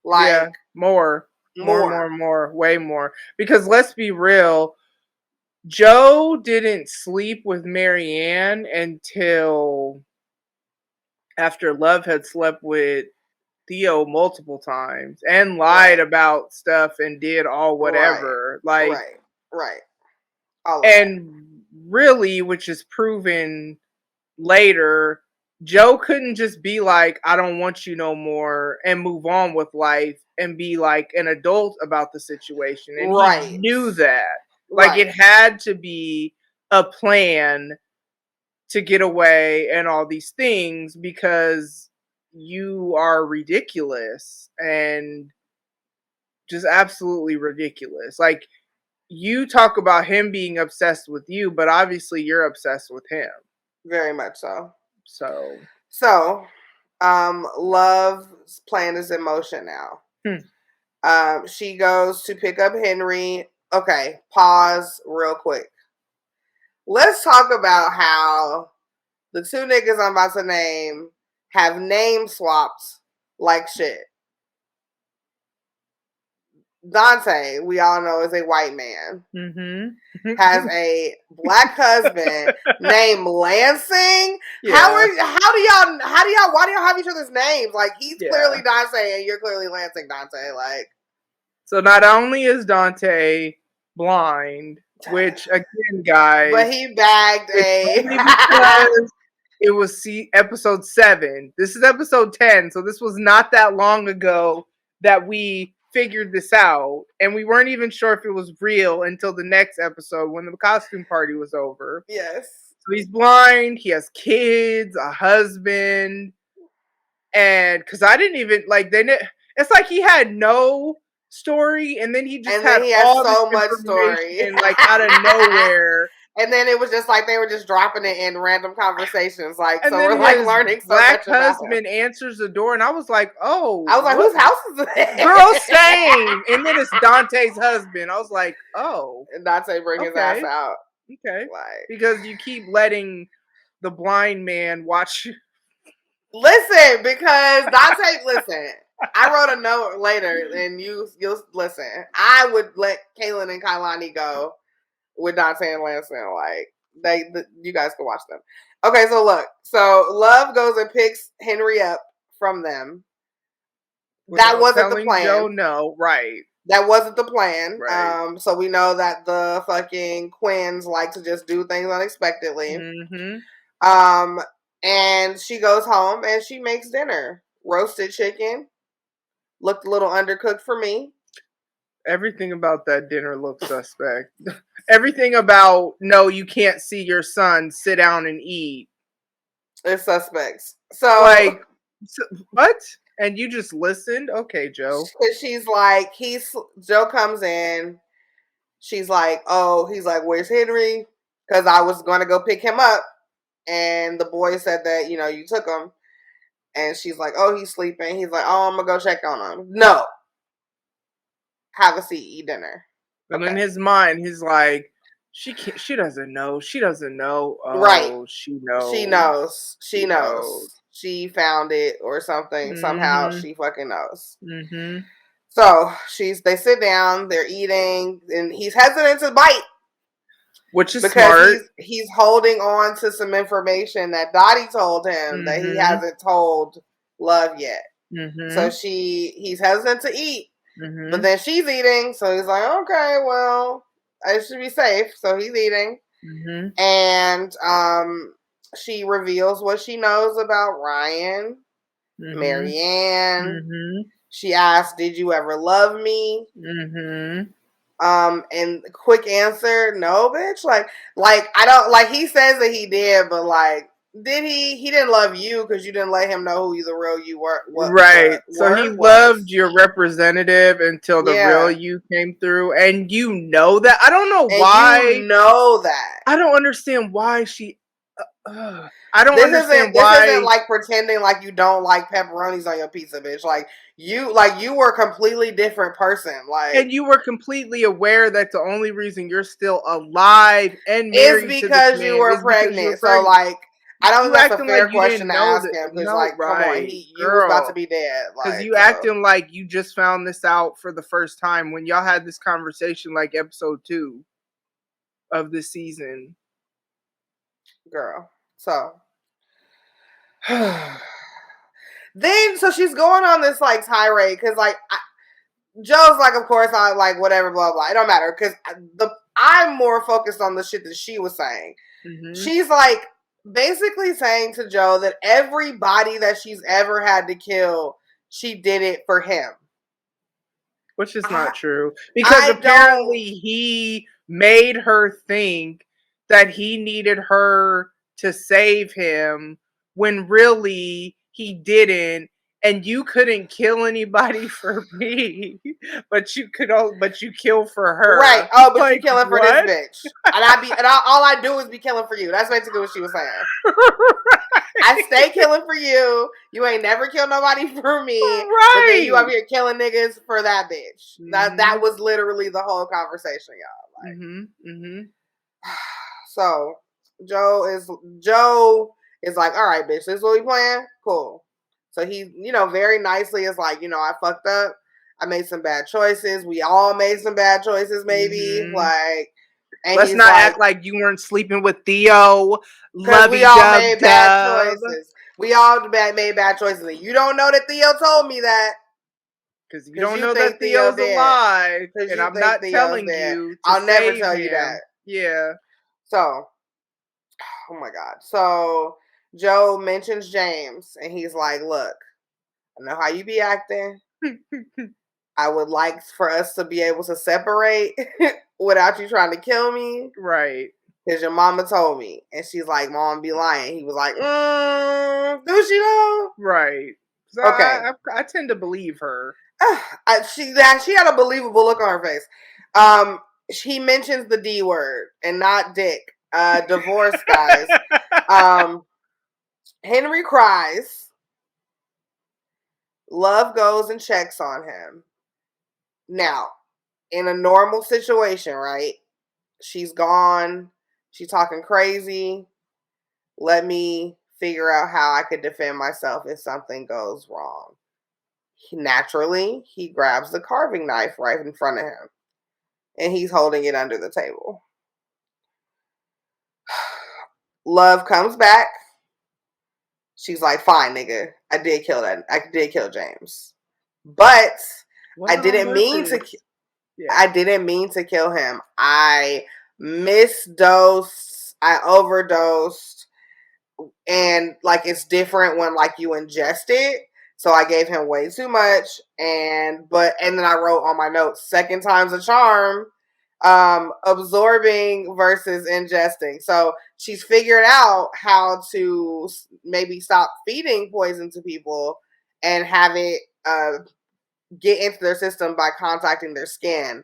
Like, yeah, more, way more. Because let's be real, Joe didn't sleep with Marianne until after Love had slept with Theo multiple times and lied about stuff and did all whatever. Like, right. And really, which is proven later, Joe couldn't just be like, I don't want you no more and move on with life and be like an adult about the situation. And he knew that. Like, it had to be a plan to get away and all these things because you are ridiculous and just absolutely ridiculous. Like, you talk about him being obsessed with you, but obviously you're obsessed with him. Very much so. So, Love's plan is in motion now. She goes to pick up Henry. Okay, pause real quick. Let's talk about how the two niggas I'm about to name have name swapped like shit. Dante, we all know, is a white man. Has a black husband named Lansing. Yeah. Why do y'all have each other's names? Like, he's clearly Dante and you're clearly Lansing, Dante. Like, so not only is Dante blind, which again, guys, but he bagged it was episode 7. This is episode 10, so this was not that long ago that we figured this out, and we weren't even sure if it was real until the next episode when the costume party was over. Yes. So he's blind, he has kids, a husband, and because I didn't even it's like he had no story, and then he just had all so much story, and like out of nowhere. And then it was just like they were just dropping it in random conversations. Like, so we're like learning so much. Black husband answers the door, and I was like, oh. I was like, whose house is it? Girl, same. And then it's Dante's husband. I was like, oh. And Dante bring his ass out. Okay. Like, because you keep letting the blind man watch. Listen, because Dante, I wrote a note later, and you'll listen. I would let Kaylin and Kailani go with Dante and Lansing. Like, you guys can watch them. Okay, so look. So Love goes and picks Henry up from them. That wasn't the plan. Joe, no, right. That wasn't the plan. Right. So we know that the fucking Quins like to just do things unexpectedly. And she goes home and she makes dinner. Roasted chicken. Looked a little undercooked for me. Everything about that dinner looked suspect. Everything about, no, you can't see your son, sit down and eat. It's suspects. So, what? And you just listened? Okay, Joe. She's like, Joe comes in. She's like, oh, he's like, where's Henry? Because I was going to go pick him up. And the boy said that, you took him. And she's like, oh, he's sleeping. He's like, oh, I'm going to go check on him. No. Have a seat, eat dinner. And in his mind, he's like, she doesn't know. She doesn't know. Oh, right. She knows. She knows. She found it or something. Somehow she fucking knows. So they sit down, they're eating, and he's hesitant to bite. Which is smart. He's holding on to some information that Dottie told him that he hasn't told Love yet. So he's hesitant to eat. But then she's eating, so he's like, okay, well, I should be safe. So he's eating. And she reveals what she knows about Ryan, Marianne. She asks, did you ever love me? And quick answer, no, bitch. Like I don't, like, he says that he did, but like, did he? He didn't love you because you didn't let him know who the real you were. So he loved your representative until the real you came through, and you know that. I don't know why. You know that. I don't understand why she. I don't understand why. This isn't like pretending like you don't like pepperonis on your pizza, bitch. Like you were a completely different person. Like, and you were completely aware that the only reason you're still alive and married is because you were pregnant. So like. I don't think that's a fair question to ask him. Because, come on, you was about to be dead. Because you acting like you just found this out for the first time when y'all had this conversation like episode 2 of this season. Girl. So. Then, so she's going on this, like, tirade, because, like, Joe's like, of course, I, like, whatever, blah, blah. It don't matter, because I'm more focused on the shit that she was saying. Mm-hmm. She's, like, basically saying to Joe that everybody that she's ever had to kill, she did it for him. Which is not true. Because apparently he made her think that he needed her to save him when really he didn't, and you couldn't kill anybody for me, but you kill for her. Right. Oh, but like, you killing for this bitch. And all I do is be killing for you. That's basically what she was saying. Right. I stay killing for you. You ain't never killed nobody for me. Right. But then you up here killing niggas for that bitch. Mm-hmm. That was literally the whole conversation, y'all. Like, mm-hmm. So Joe is like, all right, bitch, this is what we playing? Cool. So he, very nicely is like, I fucked up. I made some bad choices. We all made some bad choices, maybe. Mm-hmm. Like, and let's not act like you weren't sleeping with Theo. Because we all made bad choices. We all made bad choices. And you don't know that Theo told me that. Because you don't know that Theo's alive. And I'm not telling you. I'll never tell you that. Yeah. So, oh my God. So Joe mentions James, and he's like, look, I know how you be acting. I would like for us to be able to separate without you trying to kill me. Right. Because your mama told me. And she's like, Mom be lying. He was like, do she know? Right. So okay. I tend to believe her. She had a believable look on her face. She mentions the D word and not dick. Divorce, guys. Henry cries. Love goes and checks on him. Now, in a normal situation, right? She's gone. She's talking crazy. Let me figure out how I could defend myself if something goes wrong. Naturally, he grabs the carving knife right in front of him. And he's holding it under the table. Love comes back. She's like, fine, nigga. I did kill James. But I didn't mean to kill him. I misdosed. I overdosed. And like it's different when like you ingest it. So I gave him way too much. And then I wrote on my notes, second time's a charm. Absorbing versus ingesting. So she's figured out how to maybe stop feeding poison to people and have it get into their system by contacting their skin.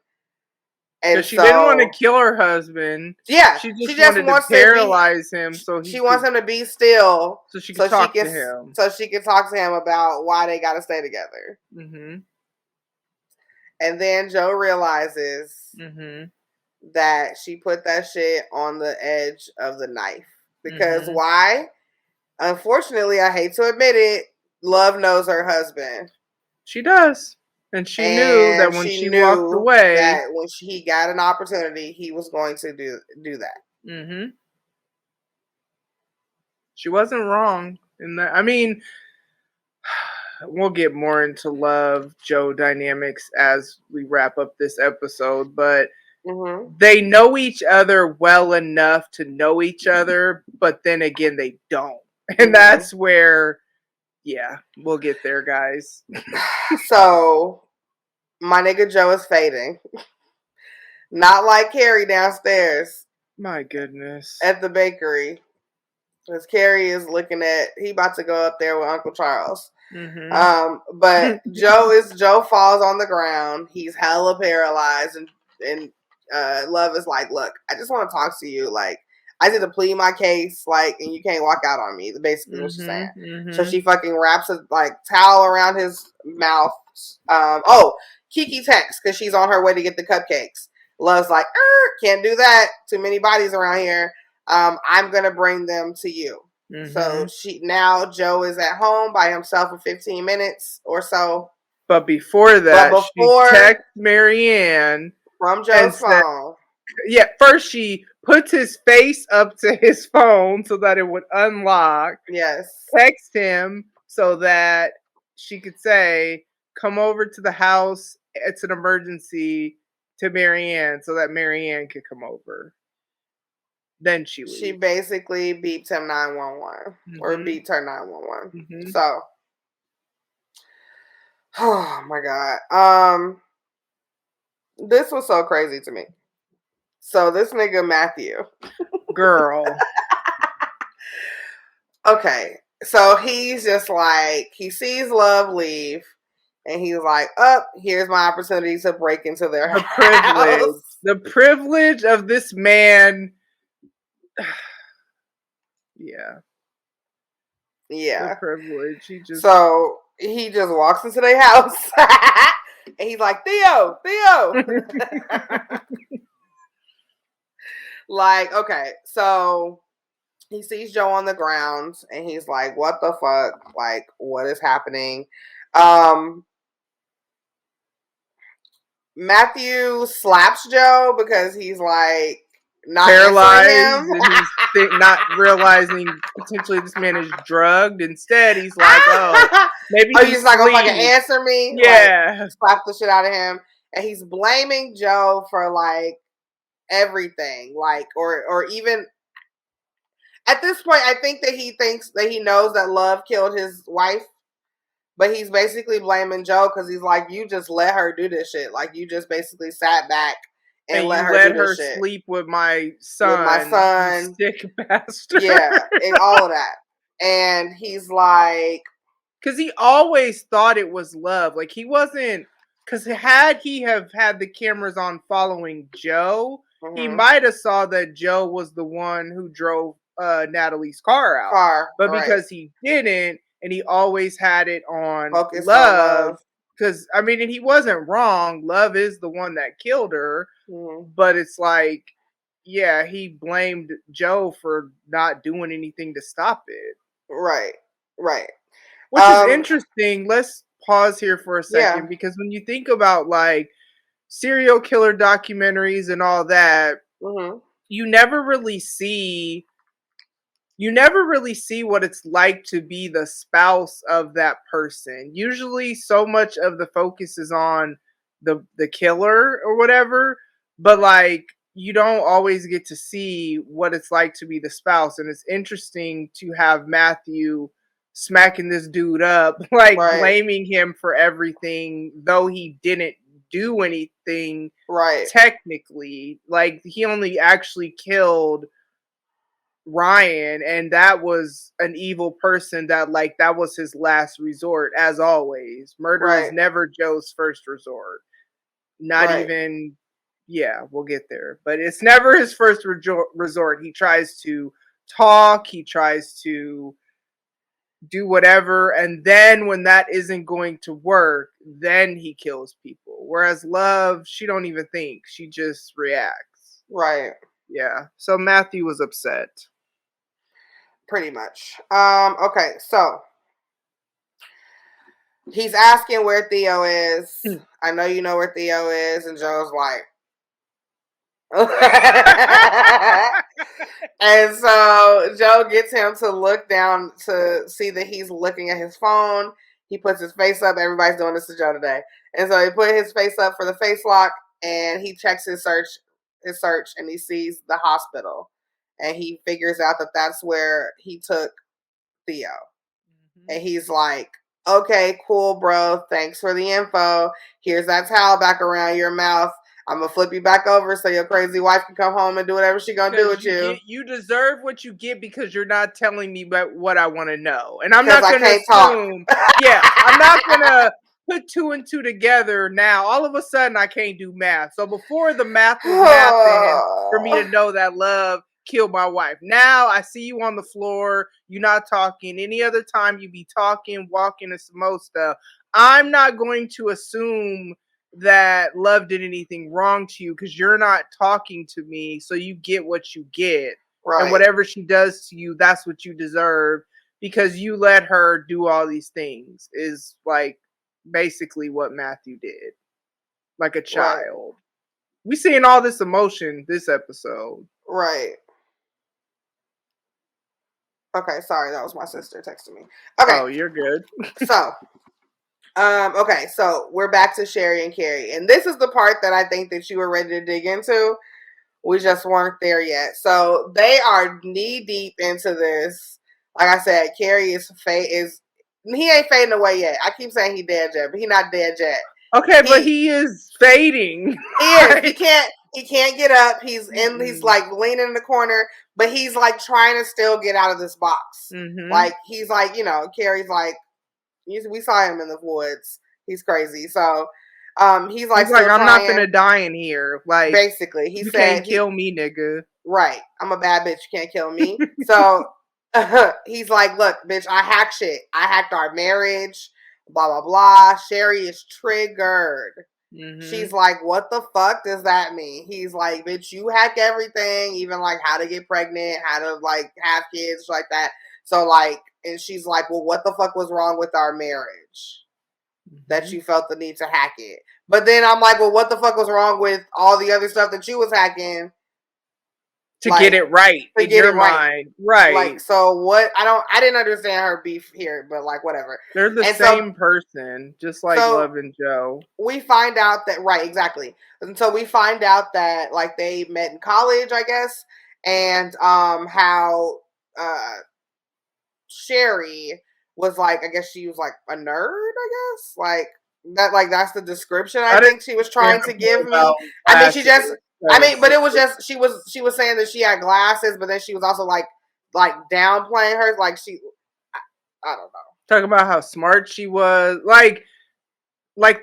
And she didn't want to kill her husband. Yeah, she just wanted to paralyze him. So she wants him to be still, so she can talk to him. So she can talk to him about why they got to stay together. Mm-hmm. And then Joe realizes that she put that shit on the edge of the knife. Because why? Unfortunately, I hate to admit it, Love knows her husband. She does. And she knew that when she walked away, that when he got an opportunity, he was going to do that. Mm-hmm. She wasn't wrong in that. I mean, we'll get more into Love Joe dynamics as we wrap up this episode, but they know each other well enough to know each other, but then again, they don't. And that's where, we'll get there, guys. So, my nigga Joe is fading. Not like Carey downstairs. My goodness. At the bakery. Because Carey is he about to go up there with Uncle Charles. But Joe falls on the ground. He's hella paralyzed and Love is like, look, I just want to talk to you. Like, I did to plead my case, like, and you can't walk out on me. Basically what she's saying. So she fucking wraps a towel around his mouth. Kiki texts because she's on her way to get the cupcakes. Love's like, can't do that. Too many bodies around here. I'm gonna bring them to you. So Joe is at home by himself for 15 minutes or so. But before that, she texts Marianne from Joe's phone. First she puts his face up to his phone so that it would unlock. Yes. Text him, so that she could say, come over to the house, it's an emergency, to Marianne, so that Marianne could come over. Then she leaves. She basically beeps him 911 or beeps her 911. So, oh my God. This was so crazy to me. So this nigga Matthew. Girl. Okay. So he's just like, he sees Love leave. And he's like, here's my opportunity to break into their house. The privilege of this man. Yeah. The privilege. So he just walks into their house. And he's like, Theo. Like, okay. So he sees Joe on the ground. And he's like, what the fuck? Like, what is happening? Matthew slaps Joe because he's like not paralyzed and he's not realizing potentially this man is drugged. Instead, he's like, maybe he's not gonna fucking answer me. Yeah, like, slap the shit out of him, and he's blaming Joe for like everything, like or even at this point, I think that he thinks that he knows that Love killed his wife. But he's basically blaming Joe because he's like, you just let her do this shit. Like, you just basically sat back and let her do this shit. Sleep with my son. You sick bastard. Yeah, and all of that. And he's like... Because he always thought it was Love. Like, he wasn't... Because had he have had the cameras on following Joe, he might have saw that Joe was the one who drove Natalie's car out. But because he didn't... And he always had it on Love. Because, I mean, and he wasn't wrong. Love is the one that killed her. But it's like, yeah, he blamed Joe for not doing anything to stop it. Right. Which is interesting. Let's pause here for a second. Because when you think about, like, serial killer documentaries and all that, you never really see what it's like to be the spouse of that person. Usually so much of the focus is on the killer or whatever, but like you don't always get to see what it's like to be the spouse. And it's interesting to have Matthew smacking this dude up, like blaming him for everything, though he didn't do anything technically. Like he only actually killed Ryan, and that was an evil person that was his last resort. As always, murder is never Joe's first resort. Not even, we'll get there, but it's never his first resort. He tries to talk, he tries to do whatever, and then when that isn't going to work, then he kills people. Whereas Love, she don't even think, she just reacts. So Matthew was upset. Pretty much. Okay, so he's asking where Theo is. I know you know where Theo is, and Joe's like, and so Joe gets him to look down to see that he's looking at his phone. He puts his face up. Everybody's doing this to Joe today, and so he put his face up for the face lock, and he checks his search, and he sees the hospital. And he figures out that that's where he took Theo. And he's like, okay, cool, bro. Thanks for the info. Here's that towel back around your mouth. I'm going to flip you back over so your crazy wife can come home and do whatever she's going to do with you. You deserve what you get because you're not telling me about what I want to know. And I'm not going to assume. I'm not going to put two and two together now. All of a sudden, I can't do math. So before the math was mathing for me to know that Love killed my wife. Now I see you on the floor. You're not talking. Any other time you be talking, walking, and some more stuff. I'm not going to assume that Love did anything wrong to you because you're not talking to me. So you get what you get. And whatever she does to you, that's what you deserve because you let her do all these things is like basically what Matthew did. Like a child. We seeing all this emotion this episode. Okay, sorry, that was my sister texting me. Okay. Oh, you're good. So, okay, so we're back to Sherry and Carey. And this is the part that I think that you were ready to dig into. We just weren't there yet. So they are knee deep into this. Like I said, Carey he ain't fading away yet. I keep saying he dead yet, but he not dead yet. Okay, but he is fading. He is. He can't get up. He's like leaning in the corner, but he's like trying to still get out of this box. Mm-hmm. Like he's like, Carey's like, we saw him in the woods. He's crazy. So he's like I'm not gonna die in here. Like basically, you can't kill me, nigga. Right. I'm a bad bitch. You can't kill me. So he's like, look, bitch, I hacked shit. I hacked our marriage. Blah blah blah. Sherry is triggered. Mm-hmm. She's like, what the fuck does that mean? He's like, bitch, you hack everything, even like how to get pregnant, how to like have kids, like that. So like, and she's like, well, what the fuck was wrong with our marriage that you felt the need to hack it? But then I'm like, well, what the fuck was wrong with all the other stuff that you was hacking to get it right in your mind? Right. Like, so what? I didn't understand her beef here, but like, whatever. They're the same person, just like Love and Joe. We find out that, right, exactly. And so we find out that like they met in college, I guess, and how Sherry was like, I guess she was like a nerd, I guess, like that, like that's the description I think she was trying to give me. I mean, but it was just she was saying that she had glasses, but then she was also like downplaying her, like I don't know. Talking about how smart she was, like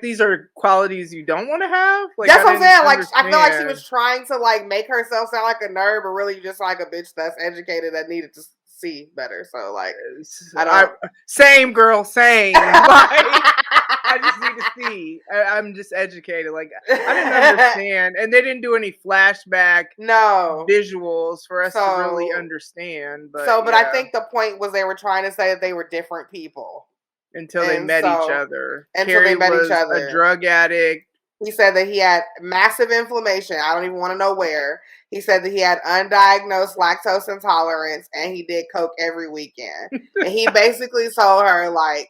these are qualities you don't want to have. Like, that's what I'm saying. Like I feel like she was trying to like make herself sound like a nerd, but really just like a bitch that's educated that needed to see better. So like, same girl, same. Like, I just need to see. I'm just educated. Like I didn't understand, and they didn't do any flashback visuals for us to really understand. But I think the point was they were trying to say that they were different people until they met each other. Until they met each other. A drug addict. He said that he had massive inflammation. I don't even want to know where. He said that he had undiagnosed lactose intolerance and he did coke every weekend. And he basically told her, like,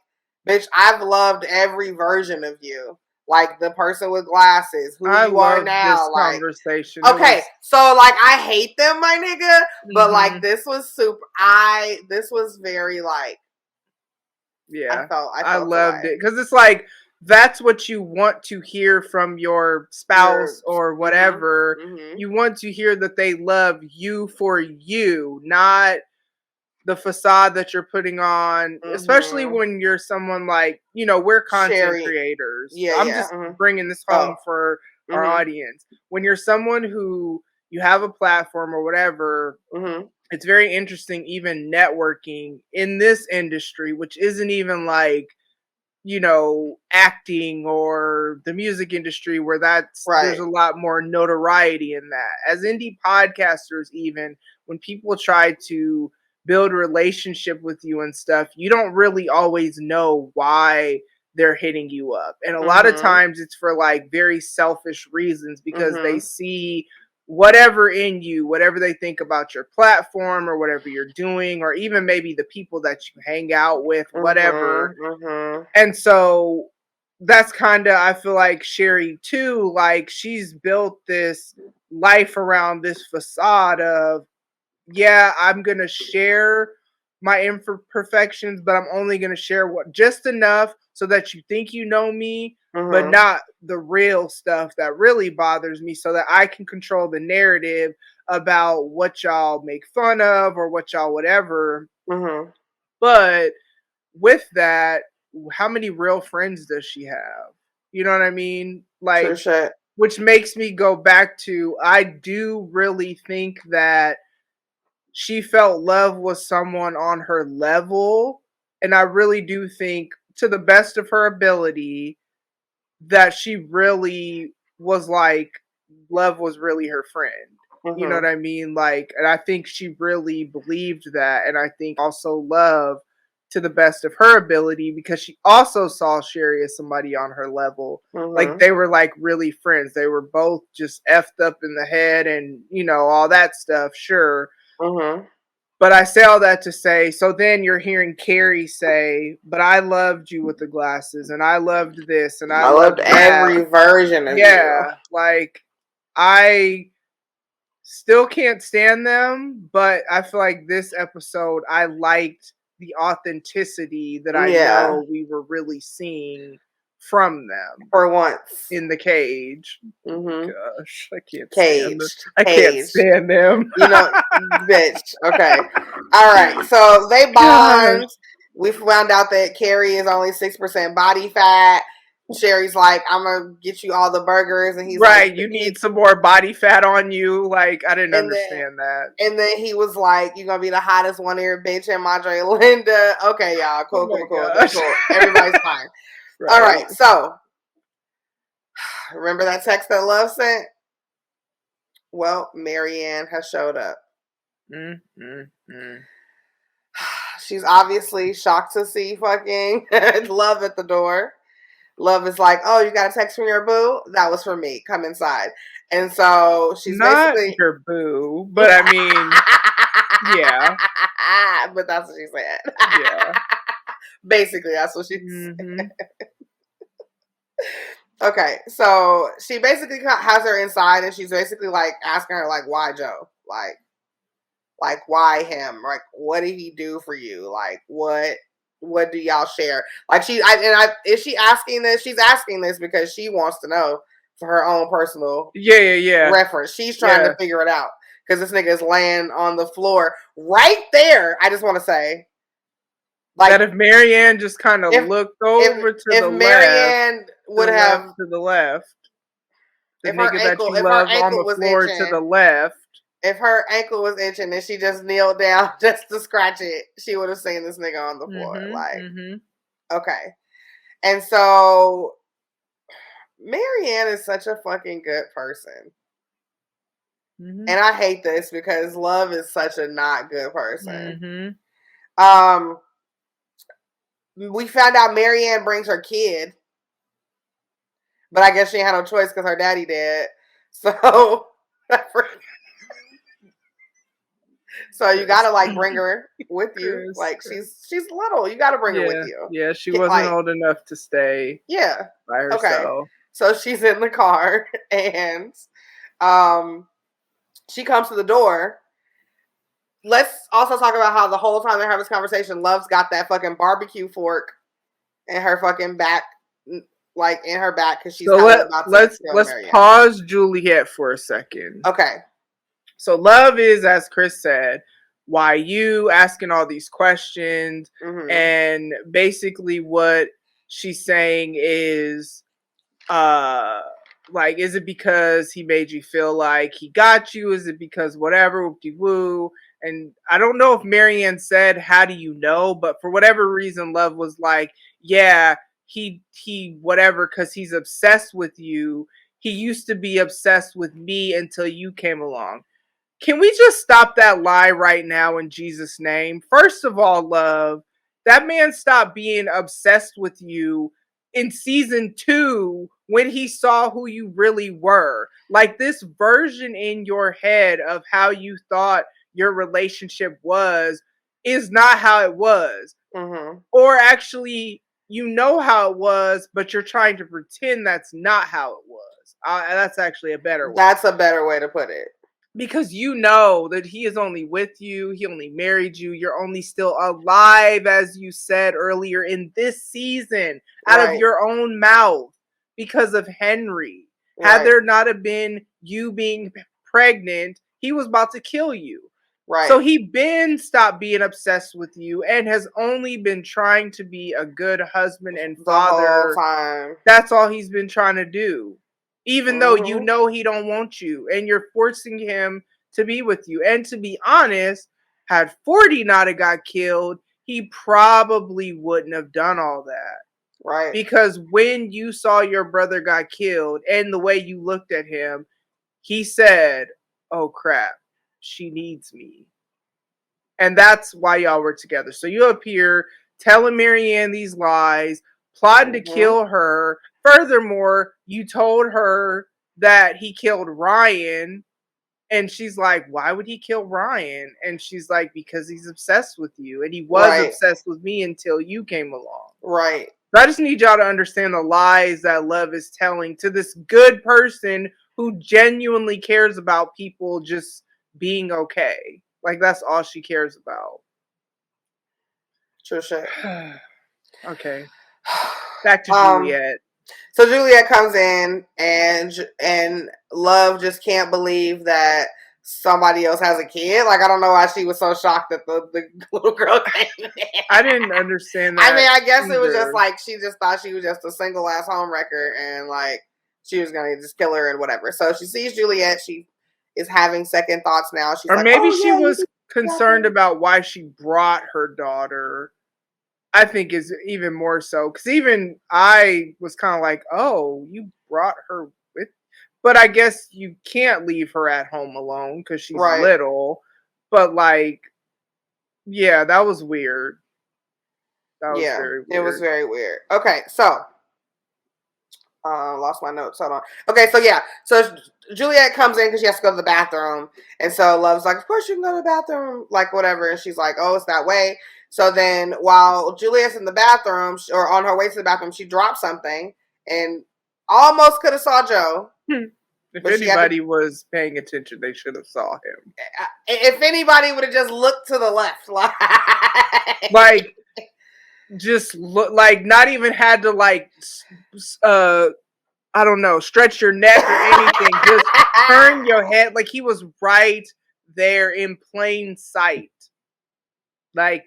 bitch, I've loved every version of you. Like the person with glasses, who you are now. This conversation. Okay, so like I hate them, my nigga, but like this was this was very like, yeah, I loved it because it's like that's what you want to hear from your spouse or whatever. Mm-hmm. You want to hear that they love you for you, not the facade that you're putting on, especially when you're someone like, we're content creators. Yeah, I'm just bringing this home for our audience. When you're someone who you have a platform or whatever, it's very interesting, even networking in this industry, which isn't even like, acting or the music industry where there's a lot more notoriety in that. As indie podcasters, even when people try to build a relationship with you and stuff, you don't really always know why they're hitting you up. And a lot of times it's for like very selfish reasons because they see whatever in you, whatever they think about your platform or whatever you're doing, or even maybe the people that you hang out with, whatever. And so that's kind of, I feel like Sherry too, like she's built this life around this facade of, yeah, I'm going to share my imperfections, but I'm only going to share just enough so that you think you know me, but not the real stuff that really bothers me, so that I can control the narrative about what y'all make fun of or what y'all whatever. But with that, how many real friends does she have? You know what I mean? Like, which makes me go back to, I do really think that she felt love was someone on her level. And I really do think, to the best of her ability, that she really was like, love was really her friend. You know what I mean? Like, and I think she really believed that. And I think also love, to the best of her ability, because she also saw Sherry as somebody on her level. Like, they were like really friends. They were both just effed up in the head and, all that stuff. Sure. But I say all that to say, so then you're hearing Carey say, but I loved you with the glasses, and I loved this, and I loved every version of you. Yeah, like, I still can't stand them, but I feel like this episode, I liked the authenticity that I know we were really seeing from them. For once. In the cage. Mm-hmm. Gosh, I can't stand them. I can't stand them. You know, bitch. Okay. All right. So they bond. Gosh. We found out that Carey is only 6% body fat. Sherry's like, I'm gonna get you all the burgers, and he's right. Like, you need some more body fat on you. Like, I didn't understand that. And then he was like, "You're gonna be the hottest one here, bitch." And Madre Linda. Okay, y'all. Cool. That's cool. Everybody's fine. Right. All right. So, remember that text that Love sent? Well, Marianne has showed up. She's obviously shocked to see fucking Love at the door. Love is like, "Oh, you got a text from your boo? That was for me. Come inside." And so she's not basically your boo, but I mean, yeah. But that's what she said. Yeah. Basically, that's what she said. Okay, so she basically has her inside, and she's basically like asking her, like, "Why Joe? Like why him? Like, what did he do for you? Like, what do y'all share?" Like, is she asking this? She's asking this because she wants to know for her own personal reference. She's trying to figure it out because this nigga is laying on the floor right there. I just want to say, like, that if Marianne just kind of looked over to the Marianne left, would have to the left, the nigga that you love on the floor to the left. If her ankle was itching and she just kneeled down just to scratch it, she would have seen this nigga on the floor. Okay. And so Marianne is such a fucking good person. And I hate this because Love is such a not good person. We found out Marianne brings her kid. But I guess she had no choice because her daddy did. So... So you gotta like bring her with you. Like she's little. You gotta bring her with you. Yeah, she wasn't old enough to stay. Yeah. By herself. Okay. So she's in the car and she comes to the door. Let's also talk about how the whole time they're having this conversation, Love's got that fucking barbecue fork in her fucking back, like in her back because she's about to let's pause Juliet for a second. Okay. So Love is, as Khris said, why you asking all these questions, and basically what she's saying is, like, is it because he made you feel like he got you? Is it because whatever, whoop-de-woo? And I don't know if Marianne said, how do you know? But for whatever reason, Love was like, yeah, he whatever, because he's obsessed with you. He used to be obsessed with me until you came along. Can we just stop that lie right now in Jesus' name? First of all, Love, that man stopped being obsessed with you in season 2 when he saw who you really were. Like, this version in your head of how you thought your relationship was is not how it was. Or actually, you know how it was, but you're trying to pretend that's not how it was. That's actually a better way. That's a better way to put it. Because you know that he is only with you. He only married you. You're only still alive, as you said earlier in this season, out of your own mouth because of Henry. Had there not have been you being pregnant, he was about to kill you. Right. So he stopped being obsessed with you and has only been trying to be a good husband and father. The whole time. That's all he's been trying to do. Even though you know he don't want you, and you're forcing him to be with you. And to be honest, had 40 not have got killed, he probably wouldn't have done all that. Right. Because when you saw your brother got killed and the way you looked at him, he said, oh crap, she needs me. And that's why y'all were together. So you up here telling Marianne these lies, plotting to kill her. Furthermore, you told her that he killed Ryan And she's like, why would he kill Ryan? And she's like, because he's obsessed with you. And he was obsessed with me until you came along. Right. So I just need y'all to understand the lies that love is telling to this good person who genuinely cares about people just being okay. Like, that's all she cares about. True shit. Okay. Back to Juliet. So Juliet comes in and Love just can't believe that somebody else has a kid. Like, I don't know why she was so shocked that the little girl came in. I didn't understand that. I mean, I guess either. It was just like she just thought she was just a single ass homewrecker and like she was gonna just kill her and whatever. So she sees Juliet. She is having second thoughts now. She's or like, maybe she was concerned about why she brought her daughter. I think is even more so because even I was kind of like, oh, you brought her with, but I guess you can't leave her at home alone because she's little. But like, yeah, that was weird. That was very weird. It was very weird. Okay, so lost my notes. Hold on. Okay, so Juliet comes in because she has to go to the bathroom, and so Love's like, of course you can go to the bathroom, like whatever, and she's like, oh, it's that way. So then while Juliet's in the bathroom, or on her way to the bathroom, she dropped something and almost could have saw Joe. If anybody was paying attention, they should have saw him. If anybody would have just looked to the left, like just look, like not even had to like I don't know, stretch your neck or anything. Just turn your head. Like he was right there in plain sight. Like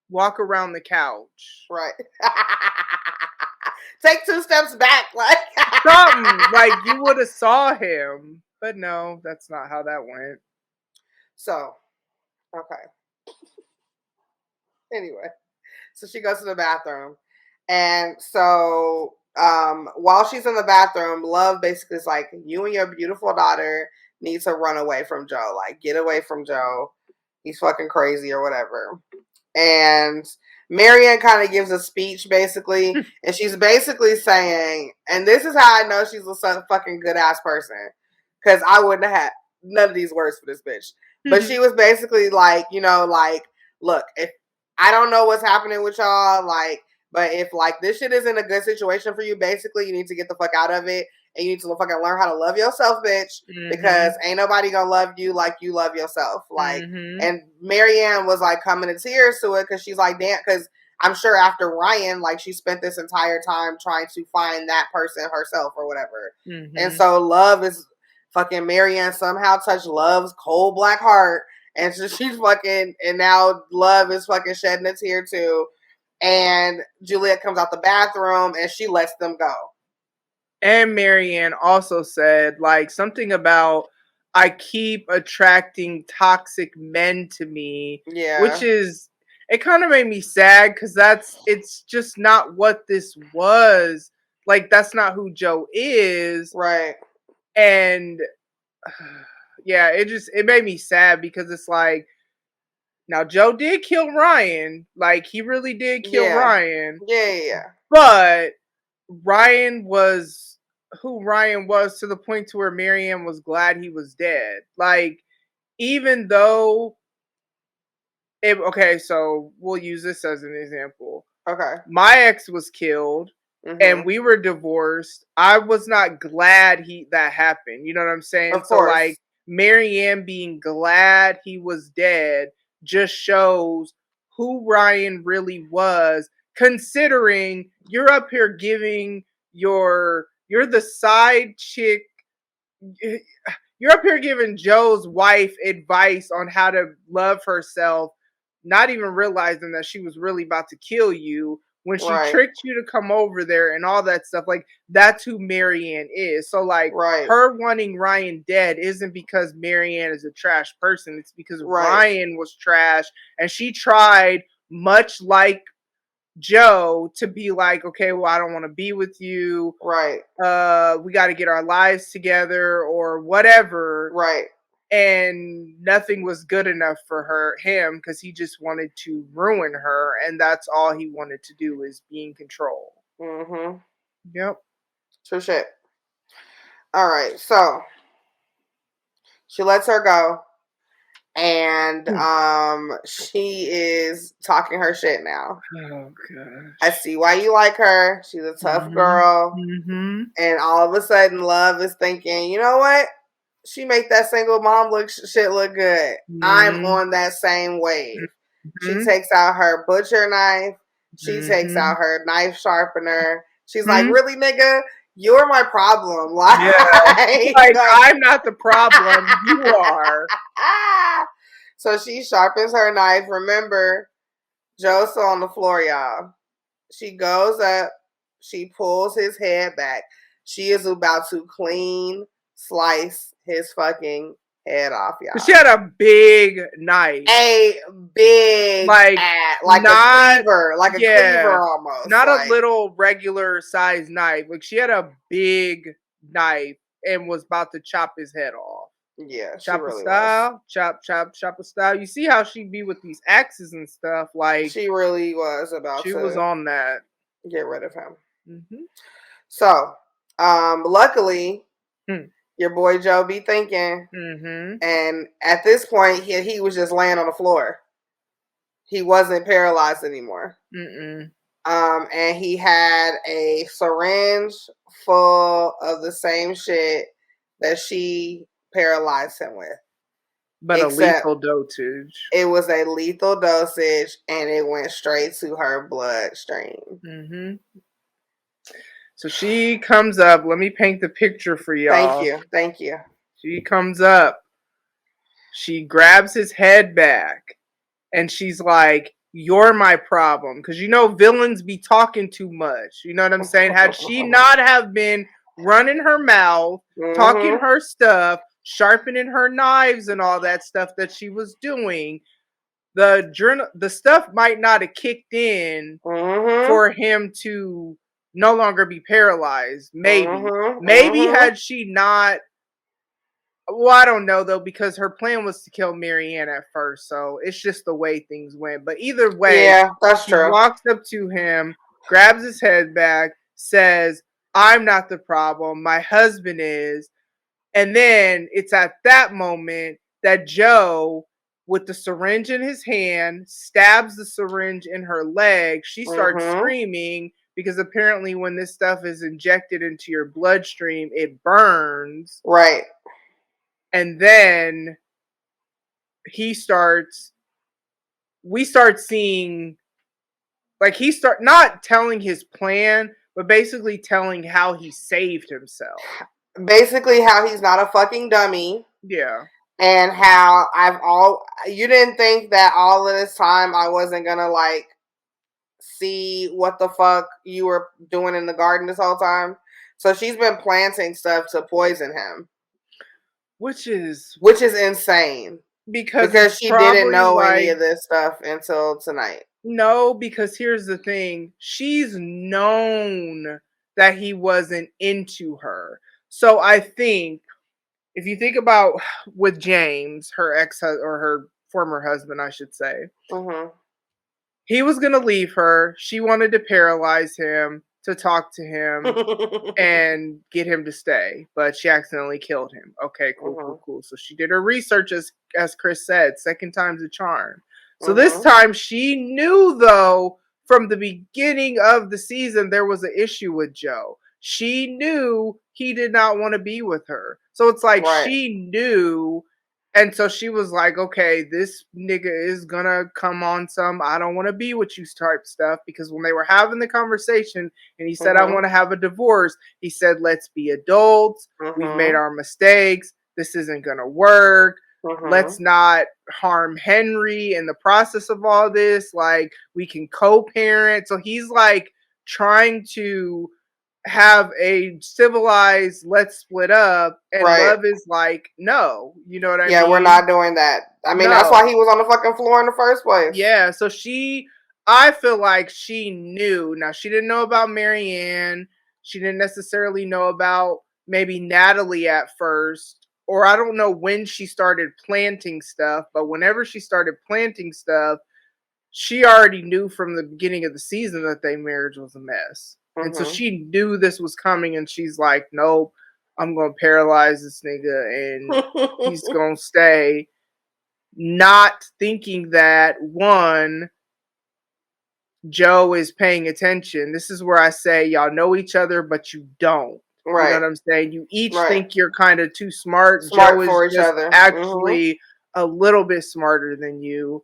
walk around the couch. Right. Take 2 steps back. Like something. Like you would have saw him. But no, that's not how that went. So, okay. Anyway. So she goes to the bathroom. And so while she's in the bathroom, Love basically is like, you and your beautiful daughter need to run away from Joe. Like, get away from Joe. He's fucking crazy or whatever. And Marianne kind of gives a speech, basically. And she's basically saying, and this is how I know she's a fucking good-ass person. Because I wouldn't have had none of these words for this bitch. But she was basically like, you know, like, look, if I don't know what's happening with y'all, like, but if, like, this shit isn't a good situation for you, basically, you need to get the fuck out of it. And you need to fucking learn how to love yourself, bitch. Because ain't nobody gonna love you like you love yourself. Like, and Marianne was, like, coming to tears to it because she's like, damn, because I'm sure after Ryan, like, she spent this entire time trying to find that person herself or whatever. And so Love is fucking Marianne somehow touched Love's cold black heart. And so she's fucking, and now Love is fucking shedding a tear too. And Juliet comes out the bathroom and she lets them go. And Marianne also said, like, something about, I keep attracting toxic men to me. Yeah. Which is, it kind of made me sad because it's just not what this was. Like, that's not who Joe is. Right. And yeah, it made me sad because it's like, now Joe did kill Ryan. Like, he really did kill Ryan. Yeah. But Ryan was who Ryan was to the point to where Marianne was glad he was dead. Like, even though okay, so we'll use this as an example. Okay. My ex was killed and we were divorced. I was not glad that happened. You know what I'm saying? Of course. So like Marianne being glad he was dead just shows who Ryan really was, considering you're up here giving you're the side chick. You're up here giving Joe's wife advice on how to love herself, not even realizing that she was really about to kill you when she tricked you to come over there and all that stuff. Like, that's who Marianne is. So, like, her wanting Ryan dead isn't because Marianne is a trash person. It's because Ryan was trash, and she tried, much like Joe, to be like, okay, well, I don't want to be with you. Right. We got to get our lives together or whatever. Right. And nothing was good enough for him because he just wanted to ruin her, and that's all he wanted to do is be in control. Yep. True shit. All right, so She lets her go. And she is talking her shit now. Oh gosh. I see why you like her. She's a tough girl. Mm-hmm. And all of a sudden, Love is thinking, you know what? She make that single mom shit look good. Mm-hmm. I'm on that same wave. Mm-hmm. She takes out her butcher knife. She takes out her knife sharpener. She's like, really, nigga? You're my problem. Like, I'm not the problem. You are. So she sharpens her knife. Remember, Joe's still on the floor, y'all. She goes up. She pulls his head back. She is about to clean slice his fucking head off, y'all. She had a big knife. A big, like a cleaver, like a cleaver almost. Not a little regular size knife. Like she had a big knife and was about to chop his head off. Yeah, chop really style, was. chop style. You see how she be with these axes and stuff. Like she really was about. She was on that. Get rid of him. Mm-hmm. So, luckily. Your boy Joe be thinking. Mm-hmm. And at this point, he was just laying on the floor. He wasn't paralyzed anymore. Mm-mm. And he had a syringe full of the same shit that she paralyzed him with. But a lethal dosage. It was a lethal dosage, and it went straight to her bloodstream. Mm-hmm. So she comes up. Let me paint the picture for y'all. Thank you. She comes up. She grabs his head back. And she's like, you're my problem. Because villains be talking too much. You know what I'm saying? Had she not have been running her mouth, talking her stuff, sharpening her knives and all that stuff that she was doing, the stuff might not have kicked in for him to no longer be paralyzed. Maybe had she not. Well, I don't know though, because her plan was to kill Marianne at first, so it's just the way things went. But either way, yeah, that's true. She walks up to him, grabs his head back, says, "I'm not the problem. My husband is." And then it's at that moment that Joe, with the syringe in his hand, stabs the syringe in her leg. She starts screaming. Because apparently when this stuff is injected into your bloodstream, it burns. Right. And then we start seeing, like not telling his plan, but basically telling how he saved himself. Basically how he's not a fucking dummy. Yeah. And how you didn't think that all of this time I wasn't gonna see what the fuck you were doing in the garden this whole time. So she's been planting stuff to poison him. Which is insane. Because she didn't know any of this stuff until tonight. No, because here's the thing. She's known that he wasn't into her. So I think, if you think about with James, her or her former husband, I should say, he was going to leave her. She wanted to paralyze him, to talk to him, and get him to stay. But she accidentally killed him. Okay, cool. So she did her research, as Khris said. Second time's a charm. So this time she knew, though, from the beginning of the season, there was an issue with Joe. She knew he did not want to be with her. So it's like she knew. And so she was like, okay, this nigga is gonna come on some I don't want to be with you type stuff. Because when they were having the conversation and he said, I want to have a divorce, he said, let's be adults. We've made our mistakes. This isn't gonna work. Let's not harm Henry in the process of all this. Like, we can co-parent. So he's like trying to have a civilized let's split up, and Love is like, no, you know what I mean? Yeah, we're not doing that. I mean, that's why he was on the fucking floor in the first place. Yeah, so I feel like she knew. Now, she didn't know about Marianne. She didn't necessarily know about maybe Natalie at first, or I don't know when she started planting stuff, but whenever she started planting stuff, she already knew from the beginning of the season that their marriage was a mess. And so she knew this was coming, and she's like, nope, I'm going to paralyze this nigga and he's going to stay. Not thinking that, one, Joe is paying attention. This is where I say y'all know each other, but you don't. Right. You know what I'm saying? You each think you're kind of too smart. Joe is just actually a little bit smarter than you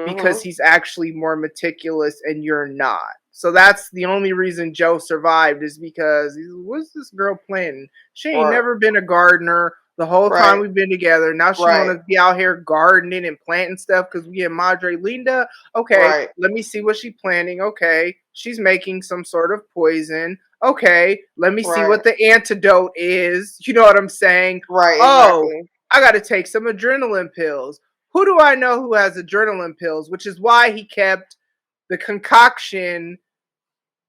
because he's actually more meticulous and you're not. So that's the only reason Joe survived is because what's this girl planning? She ain't never been a gardener the whole time we've been together. Now she want to be out here gardening and planting stuff because we get Madre Linda. Okay, let me see what she's planting. Okay, she's making some sort of poison. Okay, let me see what the antidote is. You know what I'm saying? Right. Oh, exactly. I got to take some adrenaline pills. Who do I know who has adrenaline pills? Which is why he kept the concoction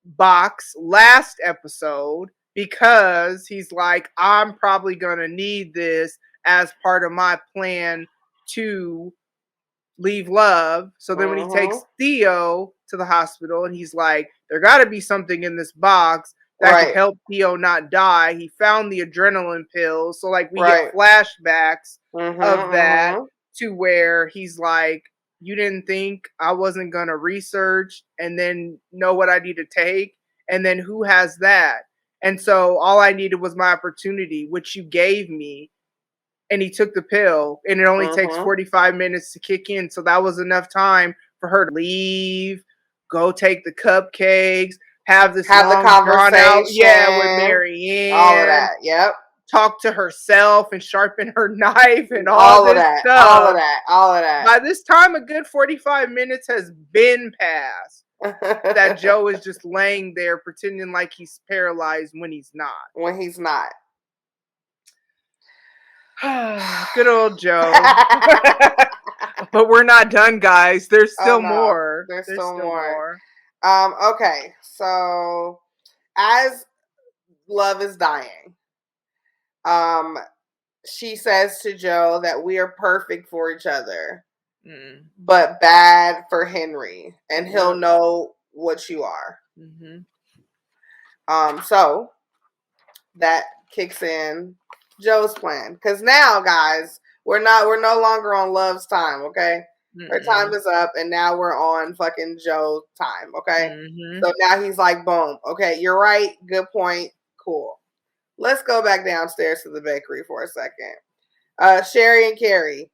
box last episode, because he's like, I'm probably going to need this as part of my plan to leave love. So then when he takes Theo to the hospital and he's like, there got to be something in this box that could help Theo not die. He found the adrenaline pills. So like we get flashbacks of that to where he's like, you didn't think I wasn't going to research and then know what I need to take? And then who has that? And so all I needed was my opportunity, which you gave me. And he took the pill, and it only takes 45 minutes to kick in. So that was enough time for her to leave, go take the cupcakes, have the conversation, out, with Marianne, all of that, talk to herself and sharpen her knife and all this that, stuff. All of that. By this time, a good 45 minutes has been passed. That Joe is just laying there pretending like he's paralyzed when he's not. Good old Joe. But we're not done, guys. There's still more. There's still more. Okay, so as Love is dying, she says to Joe that we are perfect for each other, but bad for Henry, and he'll know what you are. So that kicks in Joe's plan, because now, guys, we're no longer on Love's time, okay? Her time is up, and now we're on fucking Joe's time, okay? So now he's like, boom, okay, you're right, good point, cool. Let's go back downstairs to the bakery for a second. Sherry and Carey.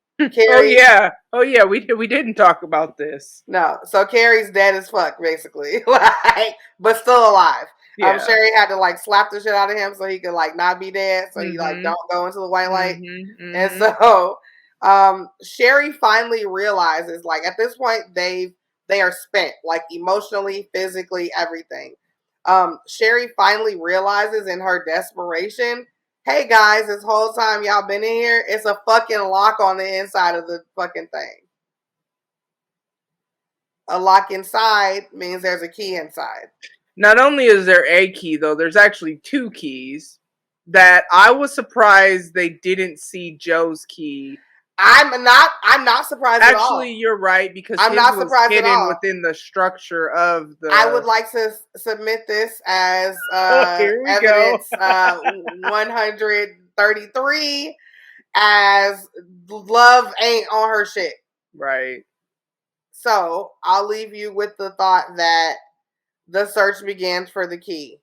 Oh yeah, we didn't talk about this. No, so Carey's dead as fuck, basically, like, but still alive. Sherry had to like slap the shit out of him so he could like not be dead, so he like don't go into the white light. And so Sherry finally realizes, like, at this point they are spent, like, emotionally, physically, everything. Sherry finally realizes in her desperation, hey guys, this whole time y'all been in here, it's a fucking lock on the inside of the fucking thing. A lock inside means there's a key inside. Not only is there a key, though, there's actually two keys that I was surprised they didn't see Joe's key. I'm not surprised at all. Actually, you're right, because I'm not surprised hidden at all. Within the structure of the... I would like to submit this as evidence 133 as Love ain't on her shit. Right. So, I'll leave you with the thought that the search begins for the key.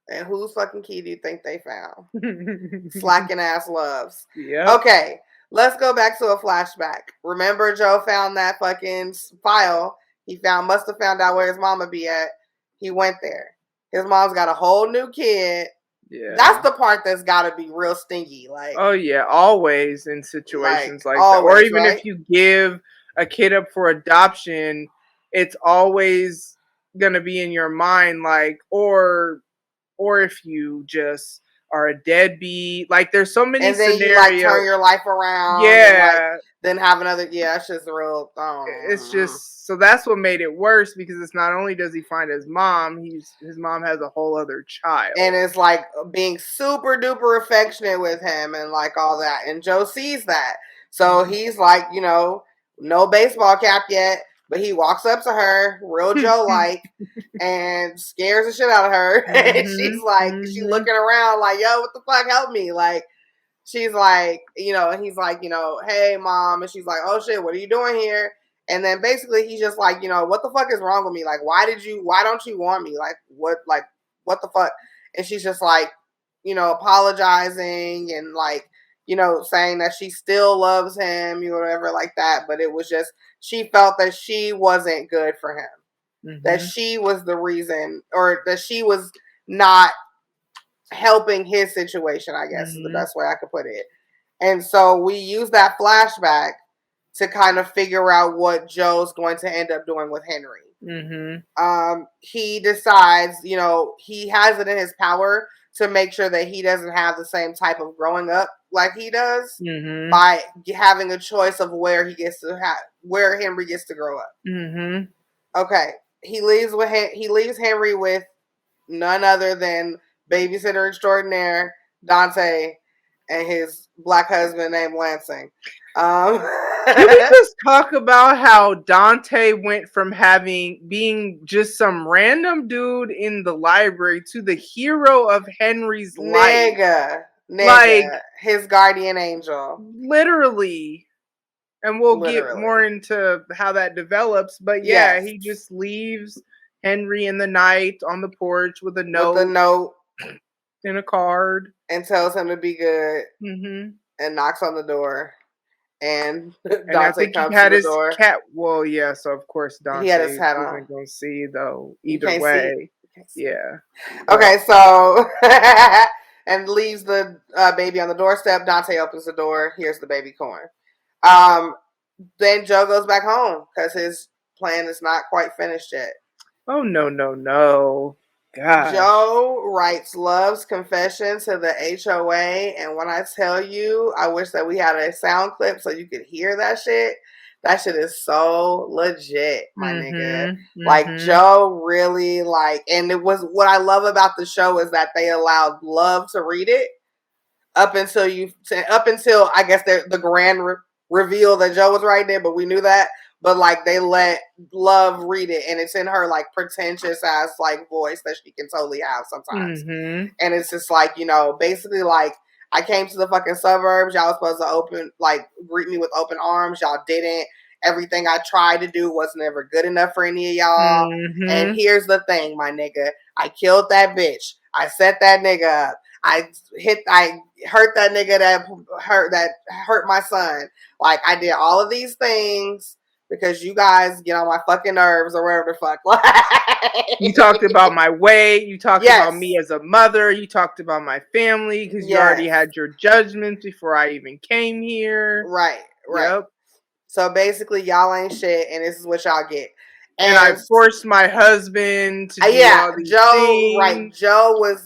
And whose fucking key do you think they found? Slacking ass Love's. Yeah. Okay, let's go back to a flashback. Remember, Joe found that fucking file. He must have found out where his mama be at. He went there. His mom's got a whole new kid. Yeah. That's the part that's got to be real stingy. Like, oh yeah, always in situations like that. Or even if you give a kid up for adoption, it's always gonna be in your mind, like, or if you just are a deadbeat, like, there's so many scenarios. And then you like turn your life around. Yeah. And then have another. Yeah, it's just real. It's just, so that's what made it worse, because it's not only does he find his mom, his mom has a whole other child, and it's like being super duper affectionate with him and like all that. And Joe sees that, so he's like, no baseball cap yet. But he walks up to her, real Joe-like, and scares the shit out of her. And she's like, she's looking around like, yo, what the fuck, help me. Like, she's like, and he's like, hey, mom. And she's like, oh, shit, what are you doing here? And then basically he's just like, what the fuck is wrong with me? Like, why don't you want me? Like, what the fuck? And she's just like, apologizing and like, saying that she still loves him, whatever like that. But it was just, she felt that she wasn't good for him. That she was the reason, or that she was not helping his situation, I guess is the best way I could put it. And so we use that flashback to kind of figure out what Joe's going to end up doing with Henry. He decides, he has it in his power to make sure that he doesn't have the same type of growing up like he does by having a choice of where Henry gets to grow up. Okay, he leaves Henry with none other than babysitter extraordinaire Dante and his black husband named Lansing. Can we just talk about how Dante went from being just some random dude in the library to the hero of Henry's life? Nigga, like his guardian angel. Literally. And we'll get more into how that develops. But yeah, he just leaves Henry in the night on the porch with a note. And a card. And tells him to be good. And knocks on the door. And Dante I think comes he had to the his door. cat. Well, yeah, so of course Dante he had his hat on. Isn't going to see, though, either way. Yeah. Okay, so... and leaves the baby on the doorstep. Dante opens the door. Here's the baby corn. Then Joe goes back home because his plan is not quite finished yet. Oh, no. Gosh. Joe writes love's confession to the HOA, and when I tell you, I wish that we had a sound clip so you could hear that shit. That shit is so legit, my nigga. Like, Joe really, and it was, what I love about the show is that they allowed Love to read it up until I guess the grand reveal that Joe was writing it, but we knew that. But they let Love read it, and it's in her pretentious ass voice that she can totally have sometimes. And it's just basically I came to the fucking suburbs. Y'all was supposed to greet me with open arms. Y'all didn't. Everything I tried to do wasn't ever good enough for any of y'all. And here's the thing, my nigga. I killed that bitch. I set that nigga up. I hurt that nigga that hurt my son. I did all of these things because you guys get on my fucking nerves or whatever the fuck. You talked about my weight. You talked about me as a mother. You talked about my family because you already had your judgments before I even came here. Right. Yep. So basically, y'all ain't shit, and this is what y'all get. And I forced my husband to do all these things. Right.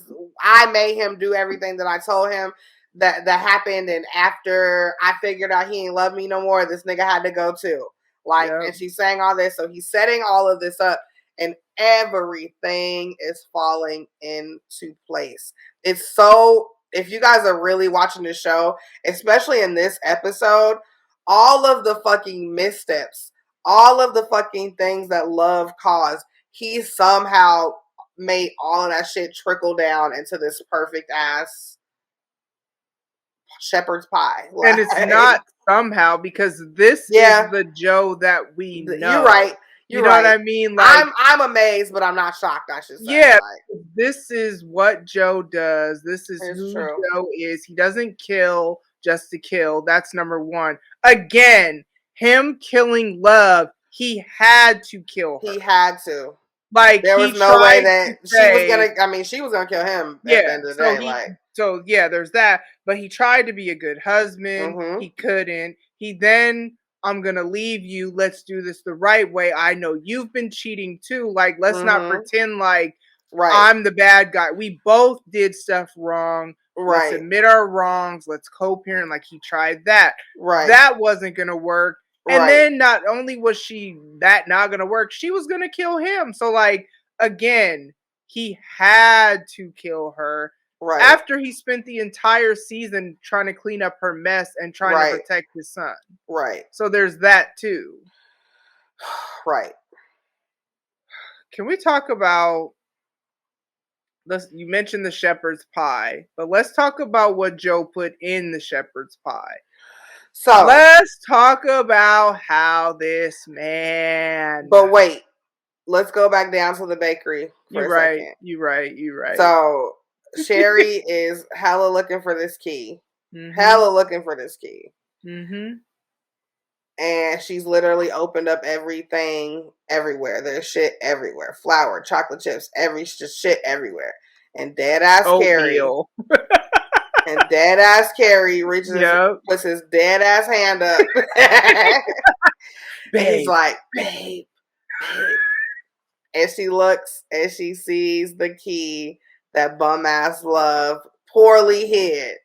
I made him do everything that I told him that happened, and after I figured out he ain't love me no more, this nigga had to go too. And she's saying all this, so he's setting all of this up, and everything is falling into place. It's so, if you guys are really watching the show, especially in this episode, all of the fucking missteps, all of the fucking things that Love caused, he somehow made all of that shit trickle down into this perfect ass shepherd's pie. And it's not somehow, because this is the Joe that we know. You're right. You know what I mean? I'm amazed, but I'm not shocked, I should say. Yeah, this is what Joe does. This is who Joe is. He doesn't kill just to kill. That's number one. Again, him killing Love, he had to kill her. He had to. There was no way that she was gonna kill him at the end of the day. So there's that. But he tried to be a good husband. He couldn't. He then, I'm gonna leave you. Let's do this the right way. I know you've been cheating too. Let's not pretend I'm the bad guy. We both did stuff wrong. Let's admit our wrongs. Let's co-parent. He tried that. That wasn't gonna work. And then not only was that not gonna work, she was gonna kill him. So again, he had to kill her. After he spent the entire season trying to clean up her mess and trying to protect his son. So there's that too. Right. Can we talk about you mentioned the shepherd's pie, but let's talk about what Joe put in the shepherd's pie. So let's talk about how this man. But wait, let's go back down to the bakery for a second. You're right. So Sherry is hella looking for this key. Mm-hmm. Hella looking for this key. Mm-hmm. And she's literally opened up everything everywhere. There's shit everywhere. Flour, chocolate chips, just shit everywhere. And dead ass Carey. And dead ass Carey reaches, puts his dead ass hand up. He's like, babe. And she looks and she sees the key that bum ass Love poorly hid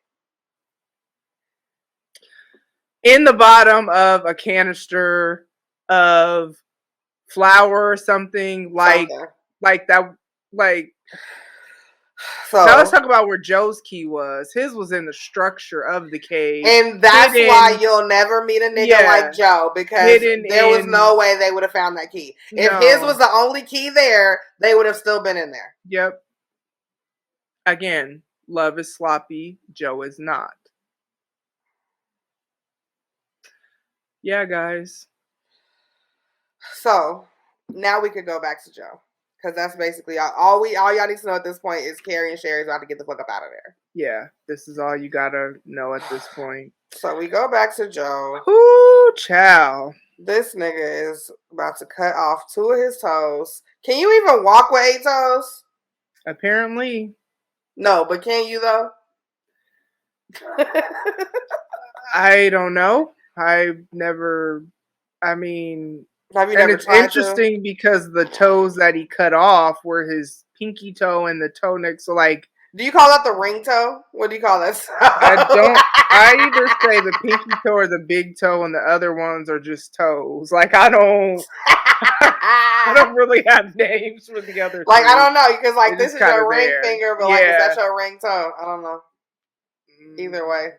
in the bottom of a canister of flour or something like that. So now let's talk about where Joe's key was. His was in the structure of the cave. And that's why you'll never meet a nigga like Joe, because there was no way they would have found that key. If his was the only key there, they would have still been in there. Yep. Again, Love is sloppy. Joe is not. Yeah, guys. So now we could go back to Joe. Because that's basically all y'all need to know at this point is Carey and Sherry's about to get the fuck up out of there. Yeah, this is all you gotta know at this point. So we go back to Joe. Ooh, chow. This nigga is about to cut off 2 of his toes. Can you even walk with 8 toes? Apparently. No, but can you though? I don't know. Have you never it's interesting because the toes that he cut off were his pinky toe and the toe next. So, do you call that the ring toe? What do you call that? I either say the pinky toe or the big toe, and the other ones are just toes. I don't really have names for the other. I don't know because this is your ring finger, but is that your ring toe? I don't know. Either way,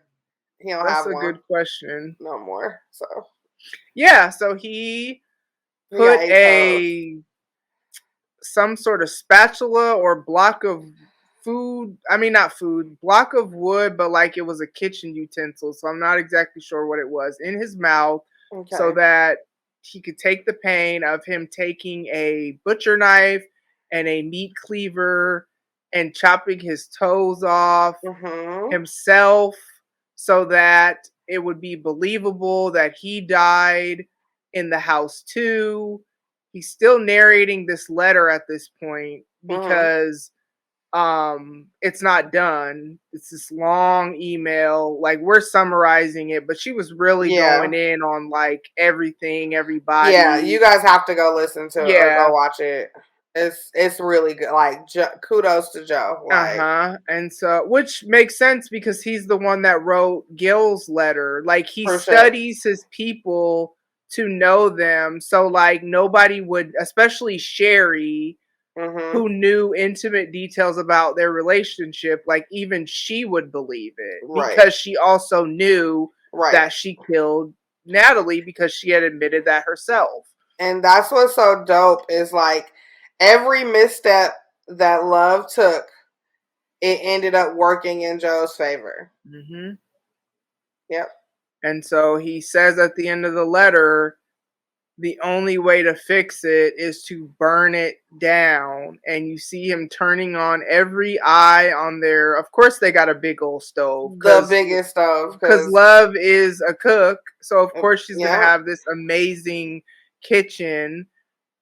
he don't have one. That's a good question. No more. So yeah, so he put some sort of spatula or block of food. Not food, block of wood, but it was a kitchen utensil. So I'm not exactly sure what it was in his mouth, so that he could take the pain of him taking a butcher knife and a meat cleaver and chopping his toes off himself, so that it would be believable that he died in the house too. He's still narrating this letter at this point because it's not done. It's this long email. We're summarizing it, but she was really going in on everything, everybody. Yeah, you guys have to go listen to it or go watch it. It's really good. Kudos to Joe. And so, which makes sense because he's the one that wrote Gil's letter. He studies his people to know them. So nobody would, especially Sherry, who knew intimate details about their relationship, even she would believe it because she also knew that she killed Natalie because she had admitted that herself. And that's what's so dope is every misstep that Love took, it ended up working in Joe's favor. Mm-hmm. Yep. And so he says at the end of the letter, the only way to fix it is to burn it down. And you see him turning on every eye on there. Of course, they got a big old stove. The biggest stove. Because Love is a cook. So, of course, she's going to have this amazing kitchen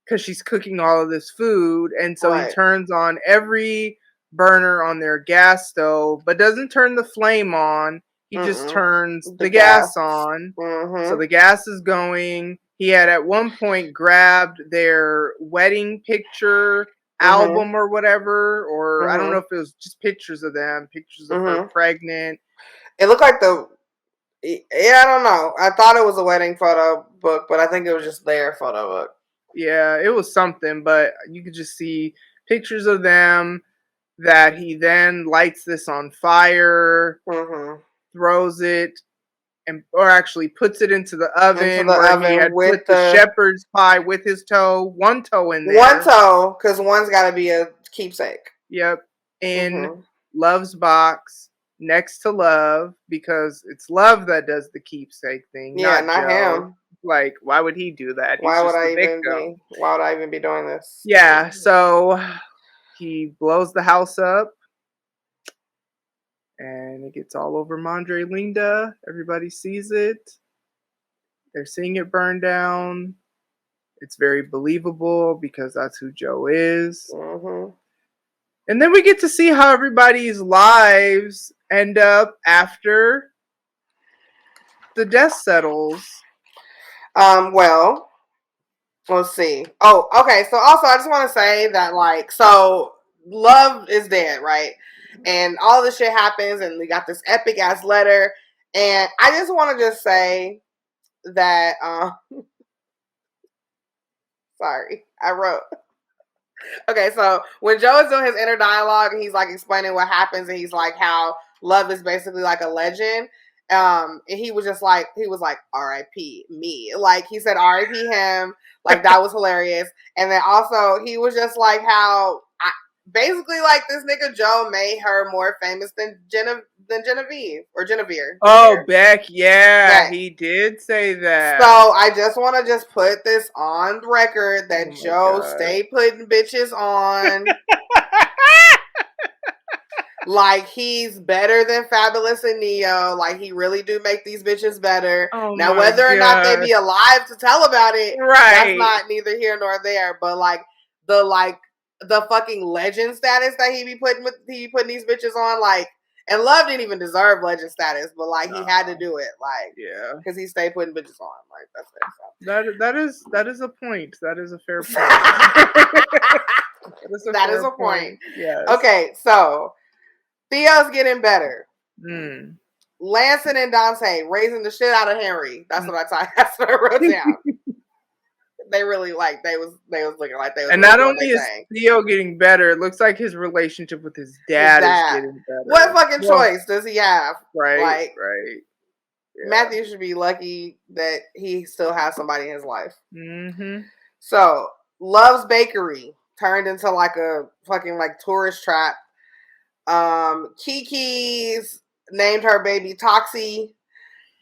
because she's cooking all of this food. And so he turns on every burner on their gas stove, but doesn't turn the flame on. He just turns the gas on. So the gas is going. He had at one point grabbed their wedding picture album or whatever, or I don't know if it was just pictures of them, pictures of her pregnant. It looked like I don't know. I thought it was a wedding photo book, but I think it was just their photo book. Yeah, it was something, but you could just see pictures of them that he then lights this on fire, throws it, or actually puts it into the oven where he had put the shepherd's pie with his toe, one toe in there. One toe, because one's got to be a keepsake. Yep. In Love's box, next to Love, because it's Love that does the keepsake thing. Yeah, not him. Like, why would he do that? Why would I even be doing this? Yeah, so he blows the house up. And it gets all over Madre Linda. Everybody sees it. They're seeing it burn down. It's very believable because that's who Joe is. Mm-hmm. And then we get to see how everybody's lives end up after the death settles. Well, let's see. Oh, okay. So also, I just want to say that, like, so Love is dead, right? And all this shit happens, and we got this epic ass letter. And I just want to just say that, sorry, I wrote. Okay, so when Joe is doing his inner dialogue, and he's like explaining what happens, and he's like how Love is basically like a legend. And he was like, R.I.P. me. Like, he said R.I.P. him. Like, that was hilarious. And then also, he was just like how basically, like, this nigga Joe made her more famous than Genevieve or Genevieve. Oh, Beck, yeah, he did say that. So I just want to just put this on record that Joe stayed putting bitches on. Like, he's better than Fabulous and Neo. Like, he really do make these bitches better. Oh, now, whether or not they be alive to tell about it, that's not neither here nor there. But like the fucking legend status that he be putting these bitches on, like, and Love didn't even deserve legend status, but like he had to do it, like, yeah, because he stayed putting bitches on, like, that's it. So. That is a point. That is a fair point. that is a point. Yes. Okay, so Theo's getting better. Mm. Lansing and Dante raising the shit out of Henry. That's what I wrote down. They really they was looking like they was. And not only is Theo getting better, it looks like his relationship with his dad is getting better. What fucking choice does he have? Right. Like, right. Yeah. Matthew should be lucky that he still has somebody in his life. Mm-hmm. So Love's Bakery turned into like a fucking like tourist trap. Kiki's named her baby Toxie.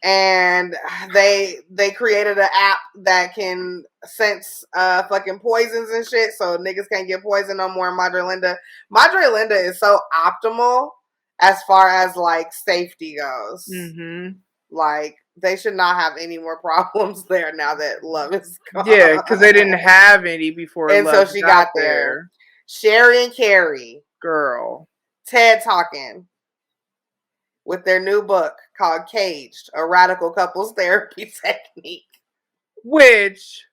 And they created an app that can sense fucking poisons and shit, so niggas can't get poisoned no more in Madre Linda. Madre Linda is so optimal as far as like safety goes. Mm-hmm. Like, they should not have any more problems there now that Love is gone. Yeah, because they didn't have any before. And Love so she got there. Sherry and Carey, girl, TED talking with their new book called Caged, a radical couples therapy technique. Which,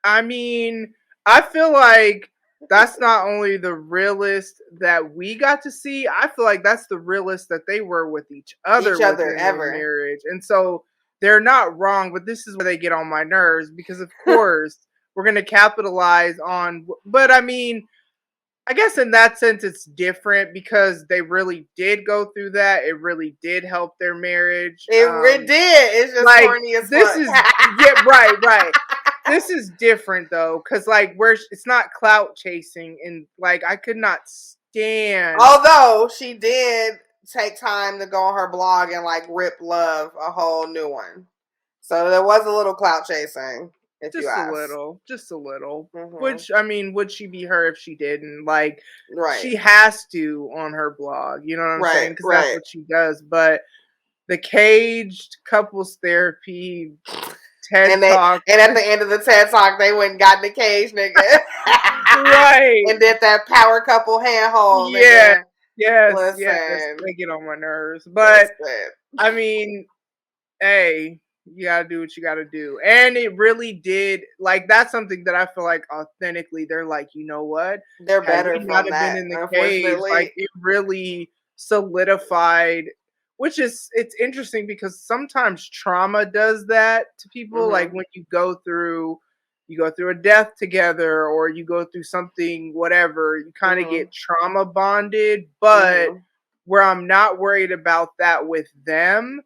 I feel like that's not only the realest that we got to see, I feel like that's the realest that they were with each other ever. Marriage. And so they're not wrong, but this is where they get on my nerves because, of course, we're going to capitalize on, but I guess in that sense it's different because they really did go through that. It really did help their marriage. It did. It's just like, corny as this fuck. Is yeah, right. This is different though, because like it's not clout chasing, and like I could not stand. Although she did take time to go on her blog and like rip Love a whole new one, so there was a little clout chasing. Just a little. Mm-hmm. Which, would she be her if she didn't? Like, she has to on her blog. You know what I'm saying? Because that's what she does. But the Caged couples therapy TED Talk. And at the end of the TED Talk, they went and got in the cage, nigga. Right. And did that power couple handhold. Yeah. Nigga. Yes. They get on my nerves. But, hey, you gotta do what you gotta do. And it really did, like, that's something that I feel like authentically they're like, you know what? They're better from that, been in the cage. Like, it really solidified, it's interesting because sometimes trauma does that to people. Mm-hmm. Like when you go through a death together or you go through something, whatever, you kind of get trauma bonded, but where I'm not worried about that with them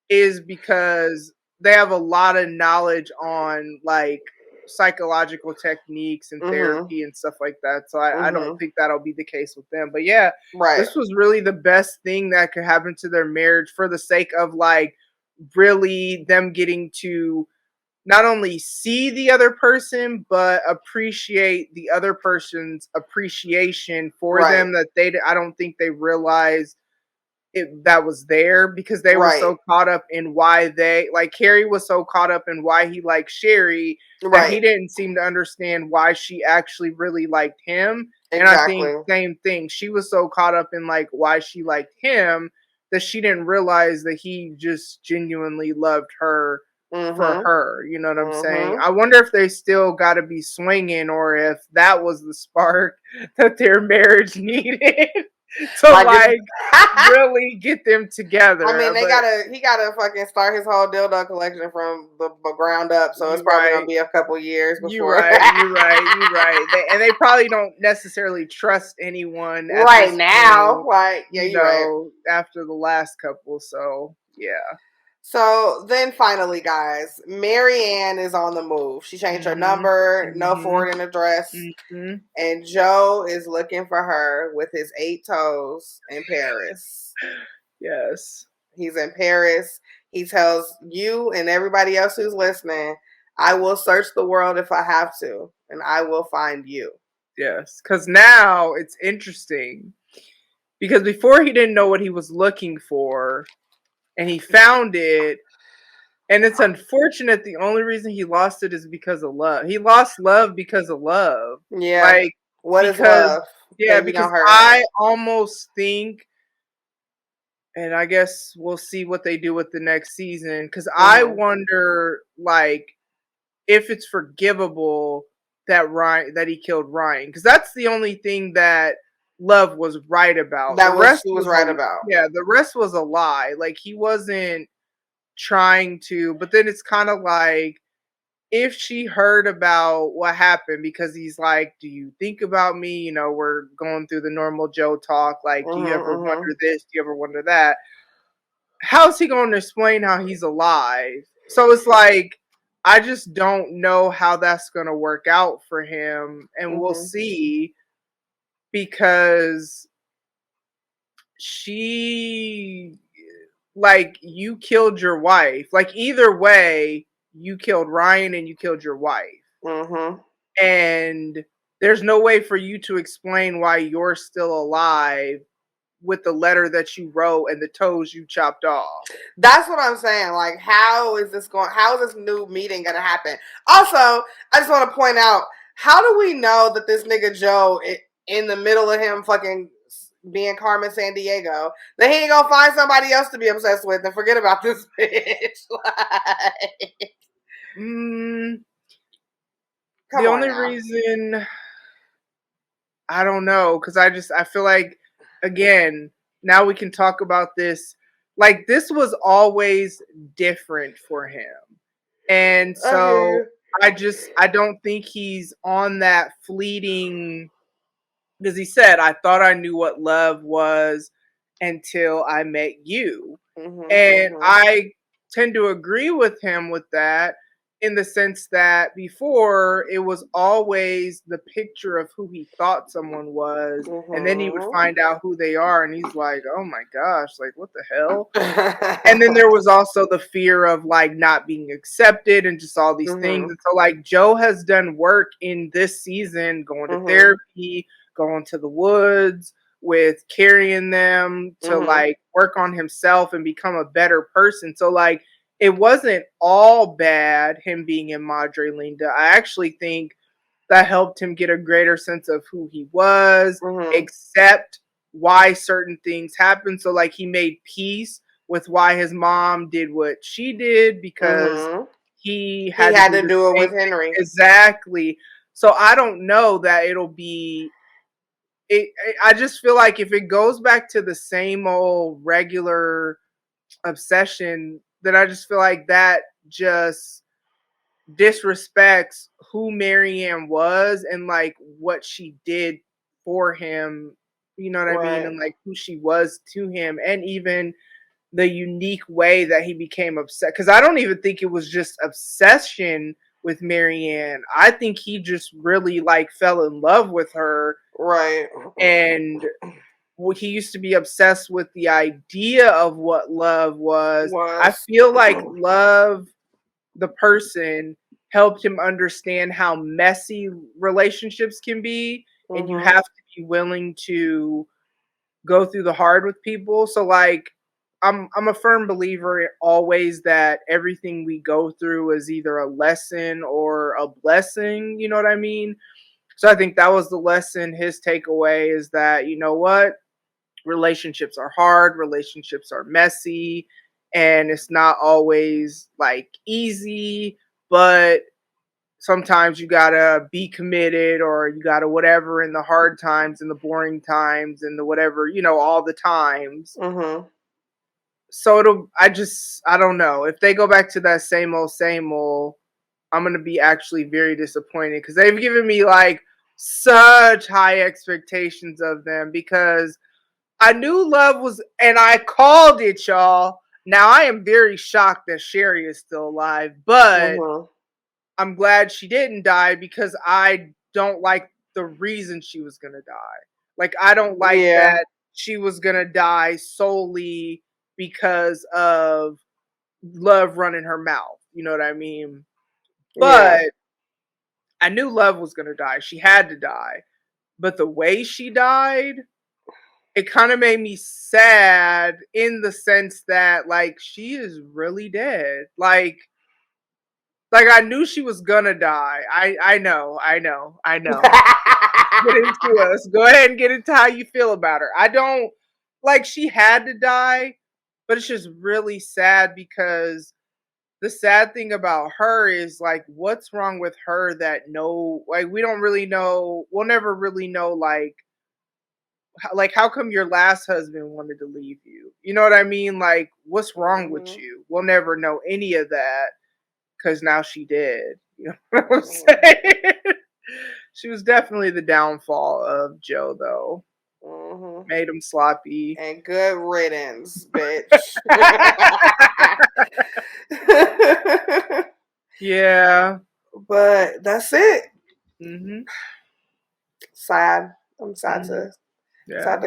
is because they have a lot of knowledge on like psychological techniques and therapy and stuff like that. So I don't think that'll be the case with them. But yeah, this was really the best thing that could happen to their marriage for the sake of like really them getting to not only see the other person but appreciate the other person's appreciation for them that I don't think they realized that was there because they were so caught up in why they like Carey was so caught up in why he liked Sherry that he didn't seem to understand why she actually really liked him. And I think same thing. She was so caught up in like why she liked him that she didn't realize that he just genuinely loved her for her. You know what I'm saying? I wonder if they still got to be swinging or if that was the spark that their marriage needed. To like really get them together. I mean, he gotta fucking start his whole dildo collection from the ground up. So it's probably gonna be a couple years before. You're right. They probably don't necessarily trust anyone right now. Right? Yeah, you're right. After the last couple, so yeah. So then finally, guys, Marianne is on the move. She changed her number, no forwarding address. And Joe is looking for her with his 8 toes in Paris. Yes. He's in Paris. He tells you and everybody else who's listening, I will search the world if I have to, and I will find you. Yes, because now it's interesting. Because before he didn't know what he was looking for, and he found it, and it's unfortunate. The only reason he lost it is because of love. He lost love because of love. Yeah. Like, what is love? Yeah, because I almost think, and I guess we'll see what they do with the next season, because I wonder, like, if it's forgivable that he killed Ryan, because that's the only thing that Love was right about. The rest was right about. Yeah, the rest was a lie. Like, he wasn't trying to, but then it's kind of like, if she heard about what happened, because he's like, do you think about me? You know, we're going through the normal Joe talk. Like, do you ever wonder this? Do you ever wonder that? How's he going to explain how he's alive? So it's like, I just don't know how that's going to work out for him. And we'll see, because she, like, you killed your wife. Like, either way, you killed Ryan and you killed your wife. And there's no way for you to explain why you're still alive with the letter that you wrote and the toes you chopped off. That's what I'm saying. Like, how is this new meeting going to happen? Also, I just want to point out, how do we know that this nigga Joe, in the middle of him fucking being Carmen Sandiego, that he ain't gonna find somebody else to be obsessed with and forget about this bitch? Like, the only reason, I don't know, because I feel like, again, now we can talk about this. Like, this was always different for him. And so I don't think he's on that fleeting, because he said, I thought I knew what love was until I met you. And I tend to agree with him with that, in the sense that before it was always the picture of who he thought someone was, and then he would find out who they are, and he's like, oh my gosh, like, what the hell? And then there was also the fear of like not being accepted and just all these things. And so like Joe has done work in this season, going to therapy, going to the woods with carrying them to like work on himself and become a better person. So like, it wasn't all bad, him being in Madre Linda. I actually think that helped him get a greater sense of who he was, accept why certain things happened. So like, he made peace with why his mom did what she did, because he had to do it with Henry. Exactly. So I don't know that it'll be, I just feel like if it goes back to the same old regular obsession, then I just feel like that just disrespects who Marianne was and like what she did for him you know what I mean, and like who she was to him, and even the unique way that he became obsessed. Because I don't even think it was just obsession with Marianne. I think he just really like fell in love with her. Right. And he used to be obsessed with the idea of what love was. I feel like Love, the person, helped him understand how messy relationships can be. And you have to be willing to go through the hard with people. So like I'm a firm believer always that everything we go through is either a lesson or a blessing, you know what I mean? So I think that was the lesson. His takeaway is that, you know what? Relationships are hard, relationships are messy, and it's not always like easy, but sometimes you gotta be committed, or you gotta whatever in the hard times and the boring times and the whatever, you know, all the times. So I don't know if they go back to that same old, I'm gonna be actually very disappointed because they've given me like such high expectations of them, because I knew Love was, and I called it, y'all. Now I am very shocked that Sherry is still alive, but I'm glad she didn't die, because I don't like the reason she was gonna die. Like, I don't like that she was gonna die solely because of Love running her mouth. You know what I mean? But I knew Love was gonna die. She had to die. But the way she died, it kind of made me sad, in the sense that like she is really dead. Like I knew she was gonna die. I know. Get into us. Go ahead and get into how you feel about her. I don't like, she had to die, but it's just really sad, because the sad thing about her is like, what's wrong with her that we don't really know. We'll never really know like how come your last husband wanted to leave you? You know what I mean? Like, what's wrong with you? We'll never know any of that, because now she did. You know what I'm saying? She was definitely the downfall of Joe, though. Made him sloppy. And good riddance, bitch. Yeah. But that's it. Sad. I'm sad to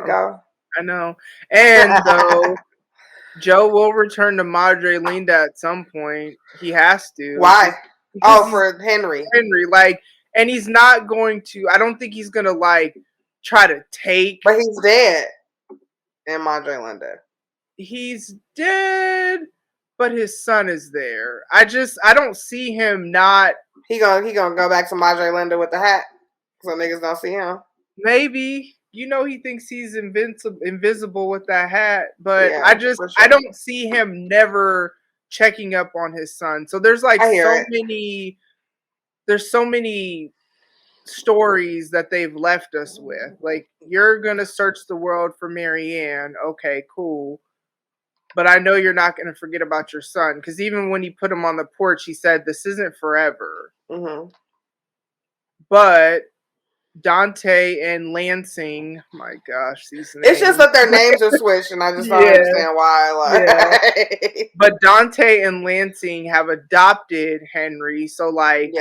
go. I know. And though Joe will return to Madre Linda at some point. He has to. Why? For Henry. Like, and he's not going to, I don't think he's gonna like try to take. But he's dead in Madre Linda. He's dead, but his son is there. I don't see him not. He gonna go back to Madre Linda with the hat, so niggas don't see him. Maybe. You know, he thinks he's invisible with that hat, but I don't see him never checking up on his son. So there's like so many stories that they've left us with. Like, you're gonna search the world for Marianne. Okay, cool. But I know you're not gonna forget about your son, because even when he put him on the porch, he said, "This isn't forever." But Dante and Lansing, my gosh, these names. It's just that their names are switched, and I just don't understand why. But Dante and Lansing have adopted Henry, so like,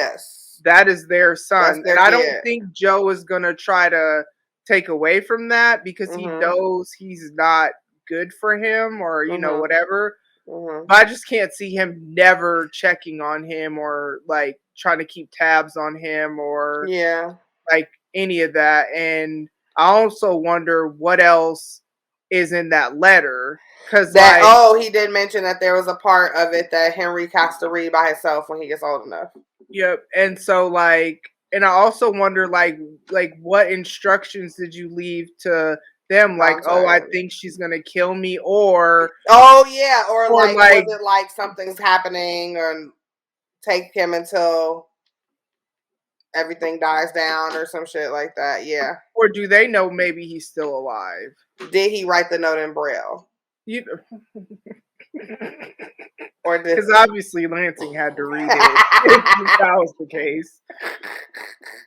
that is their son. And I don't think Joe is gonna try to take away from that, because he knows he's not good for him, or you know, whatever. But I just can't see him never checking on him, or like trying to keep tabs on him, or like any of that. And I also wonder what else is in that letter, because he did mention that there was a part of it that Henry has to read by himself when he gets old enough. Yep. And so like, and I also wonder like what instructions did you leave to them? Like, I think she's gonna kill me, or or like was it like something's happening, or take him until everything dies down, or some shit like that. Or do they know maybe he's still alive? Did he write the note in Braille? Or because obviously Lansing had to read it if that was the case.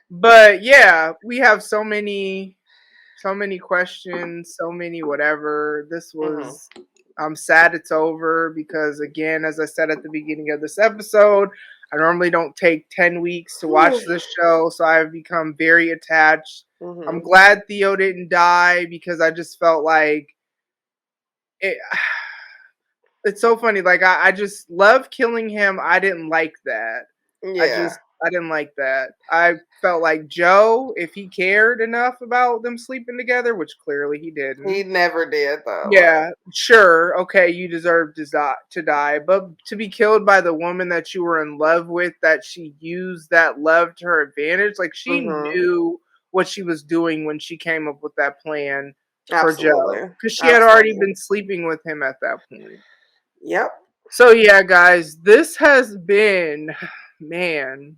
But yeah, we have so many so many questions, so many whatever. This was, I'm sad it's over because, again, as I said at the beginning of this episode, I normally don't take 10 weeks to watch this show, so I've become very attached. I'm glad Theo didn't die because I just felt like it's so funny. Like, I just love killing him. I didn't like that. Yeah. I didn't like that. I felt like Joe, if he cared enough about them sleeping together, which clearly he didn't. He never did, though. Yeah, sure. Okay, you deserve to die. But to be killed by the woman that you were in love with, that she used that love to her advantage, like she knew what she was doing when she came up with that plan for Joe. Because she had already been sleeping with him at that point. Yep. So, yeah, guys, this has been, man,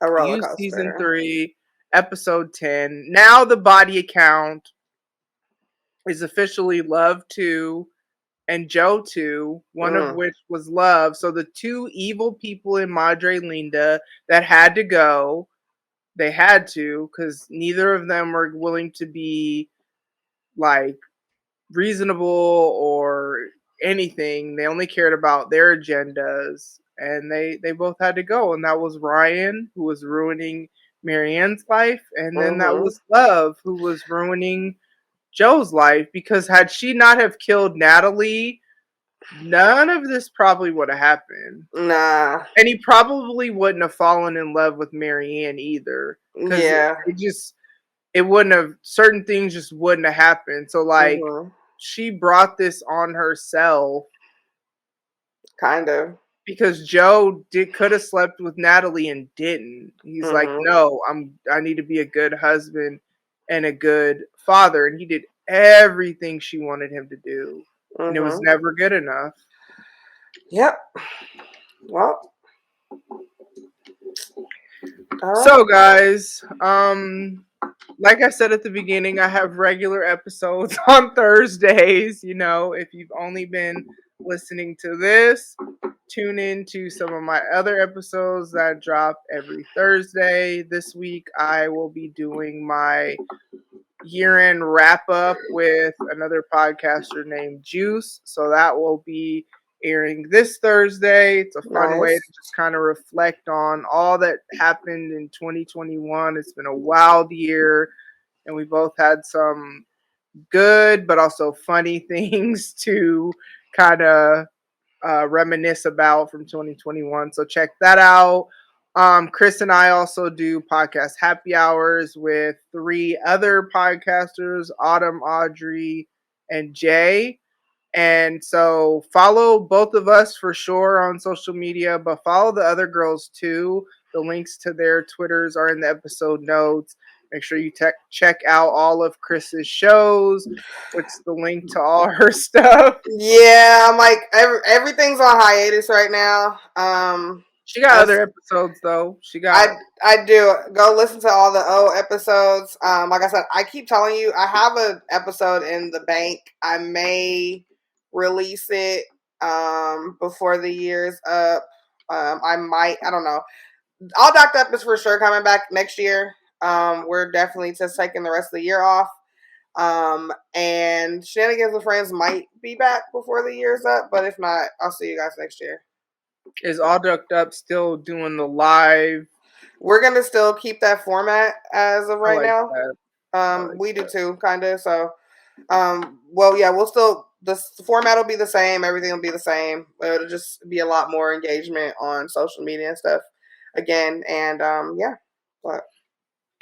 a roller Youuuu coaster. Season 3, Episode 10. Now the body account is officially Love 2 and Joe 2, one of which was Love. So the two evil people in Madre Linda that had to go, they had to, because neither of them were willing to be, like, reasonable or anything. They only cared about their agendas, and they both had to go. And that was Ryan, who was ruining Marianne's life, and then that was Love, who was ruining Joe's life, because had she not have killed Natalie, none of this probably would have happened. Nah. And he probably wouldn't have fallen in love with Marianne either. Yeah. It wouldn't have, certain things just wouldn't have happened. So, like, she brought this on herself. Kind of. Because Joe could have slept with Natalie and didn't. He's like, no, I need to be a good husband and a good father. And he did everything she wanted him to do. And it was never good enough. Yep. Well. So, guys, like I said at the beginning, I have regular episodes on Thursdays. You know, if you've only been listening to this, tune in to some of my other episodes that drop every Thursday. This week, I will be doing my year-end wrap-up with another podcaster named Juice. So that will be airing this Thursday. It's a fun way to just kind of reflect on all that happened in 2021. It's been a wild year, and we both had some good but also funny things to kind of reminisce about from 2021. So check that out. Khris and I also do podcast happy hours with 3 other podcasters, Autumn, Audrey, and Jay. And so follow both of us for sure on social media, but follow the other girls too. The links to their Twitters are in the episode notes. Make sure you check out all of Chris's shows, which is the link to all her stuff. Yeah, I'm like, everything's on hiatus right now. She got other episodes though. I do. Go listen to all the episodes. Like I said, I keep telling you, I have an episode in the bank. I may release it before the year's up. I might. I don't know. All Docked Up is for sure coming back next year. We're definitely just taking the rest of the year off. And Shenanigans with Friends might be back before the year's up, but if not, I'll see you guys next year. Is All Ducked Up still doing the live? We're gonna still keep that format as of right now. We do too, kind of. So, well, yeah, we'll still. The format will be the same. Everything will be the same. It'll just be a lot more engagement on social media and stuff again. And yeah, but.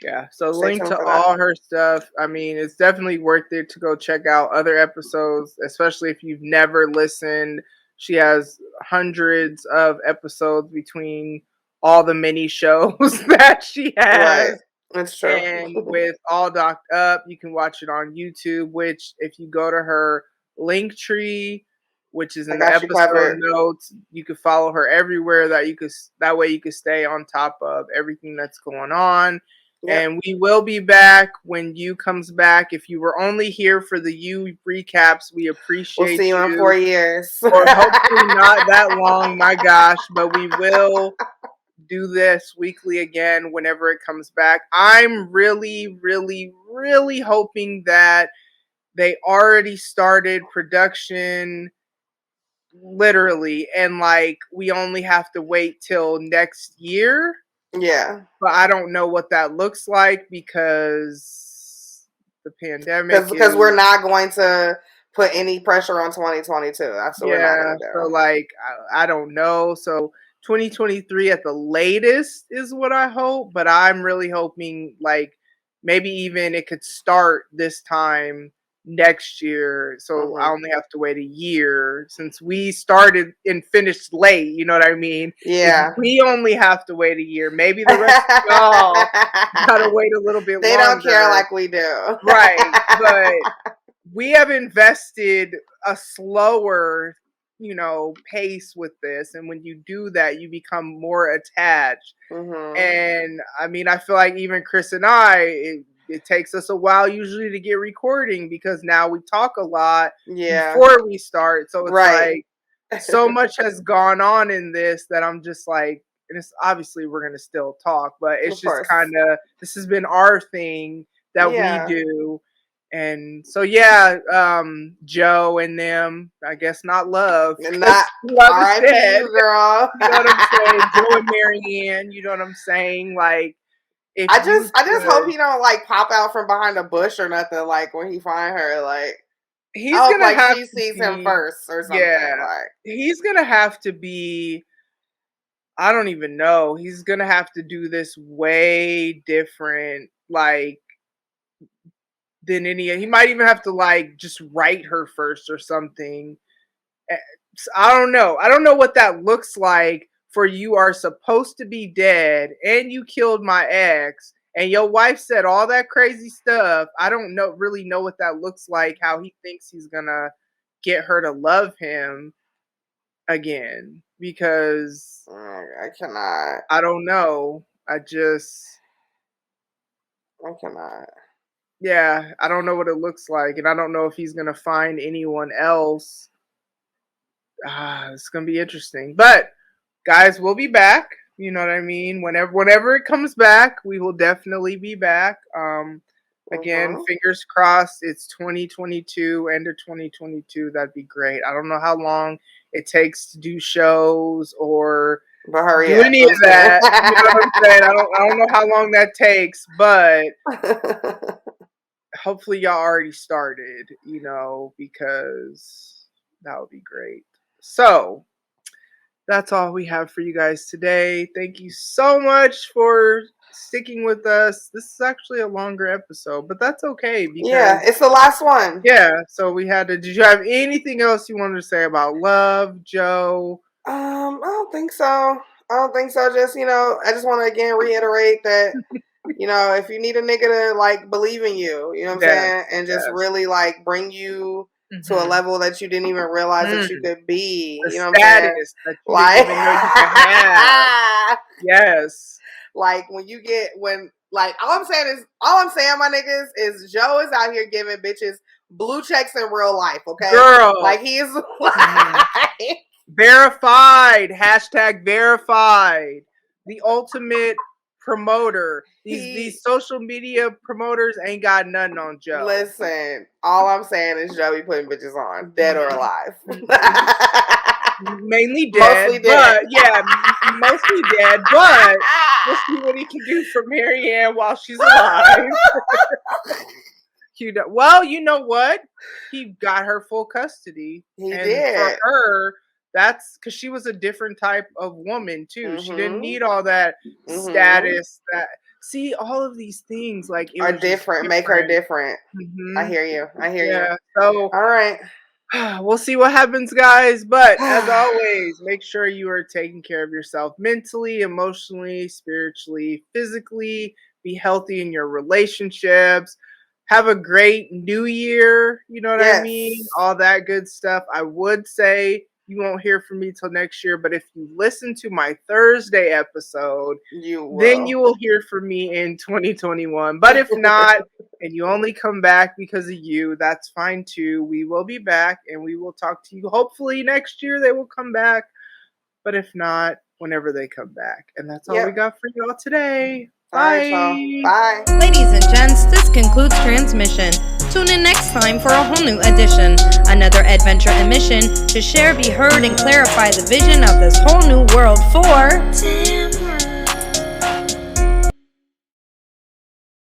Yeah, so link to all her stuff. I mean, it's definitely worth it to go check out other episodes, especially if you've never listened. She has hundreds of episodes between all the mini shows that she has. Right. That's true. And with All Docked Up, you can watch it on YouTube, which if you go to her link tree, which is in the episode notes, you can follow her everywhere that way you can stay on top of everything that's going on. Yep. And we will be back when Youuuu comes back. If you were only here for the Youuuu recaps, we appreciate you. We'll see you in 4 years. Or hopefully not that long, my gosh. But we will do this weekly again whenever it comes back. I'm really, really, really hoping that they already started production literally, and like we only have to wait till next year. Yeah. But I don't know what that looks like because the pandemic because we're not going to put any pressure on 2022. That's what we're not going to do. So like I don't know. So 2023 at the latest is what I hope, but I'm really hoping like maybe even it could start this time next year. So I only have to wait a year since we started and finished late. You know what I mean? Yeah. We only have to wait a year. Maybe the rest of y'all gotta wait a little bit they longer. Don't care like we do. Right. But we have invested a slower, pace with this. And when you do that, you become more attached. And I mean, I feel like even Khris and I, it takes us a while usually to get recording because now we talk a lot before we start. So it's like so much has gone on in this that I'm just like, and it's obviously we're going to still talk, but it's just kind of, this has been our thing that we do. And so Joe and them, I guess not love. Not love is dead. You, girl. You know what I'm saying? Joe and Marianne, you know what I'm saying? Like I just hope he don't like pop out from behind a bush or nothing, like when he find her, like he's gonna like have she sees him first or something. Like he's gonna have to be, I don't even know. He's gonna have to do this way different, like than he might even have to like just write her first or something. I don't know. I don't know what that looks like for you are supposed to be dead and you killed my ex and your wife said all that crazy stuff. I don't really know what that looks like, how he thinks he's gonna get her to love him again, because I cannot. I don't know. I cannot. Yeah, I don't know what it looks like, and I don't know if he's gonna find anyone else. It's gonna be interesting. But guys, we'll be back. You know what I mean? Whenever it comes back, we will definitely be back. Again, fingers crossed it's 2022, end of 2022. That'd be great. I don't know how long it takes to do shows or do any of that. You know what I'm saying? I don't know how long that takes, but hopefully y'all already started, because that would be great. So that's all we have for you guys today. Thank you so much for sticking with us. This is actually a longer episode, but that's okay because it's the last one. Yeah, so we had to. Did you have anything else you wanted to say about love, Joe? I don't think so. Just, I just want to again reiterate that, if you need a nigga to like believe in you, you know what I'm saying? And just really like bring you to a level that you didn't even realize that you could be. The you know what I'm saying? That you didn't even know you could have. Yes. Like all I'm saying, my niggas, is Joe is out here giving bitches blue checks in real life, okay? Girl. Like he's like verified. #verified. The ultimate promoter. These social media promoters ain't got nothing on Joe. Listen, all I'm saying is Joe be putting bitches on, dead or alive. Mainly dead, but mostly dead. But we'll see what he can do for Marianne while she's alive. Well, you know what? He got her full custody. He did. For her, that's because she was a different type of woman too. She didn't need all that status. See, all of these things like are different. Make her different. I hear you. So, all right. We'll see what happens, guys. But as always, make sure you are taking care of yourself mentally, emotionally, spiritually, physically. Be healthy in your relationships. Have a great new year. You know what I mean? All that good stuff. I would say you won't hear from me till next year, but if you listen to my Thursday episode, then you will hear from me in 2021. But if not, and you only come back because of you, that's fine too. We will be back and we will talk to you. Hopefully next year they will come back. But if not, whenever they come back. And that's all we got for y'all today. Bye. Bye. Bye. Ladies and gents, this concludes transmission. Tune in next time for a whole new edition. Another adventure and mission to share, be heard, and clarify the vision of this whole new world for...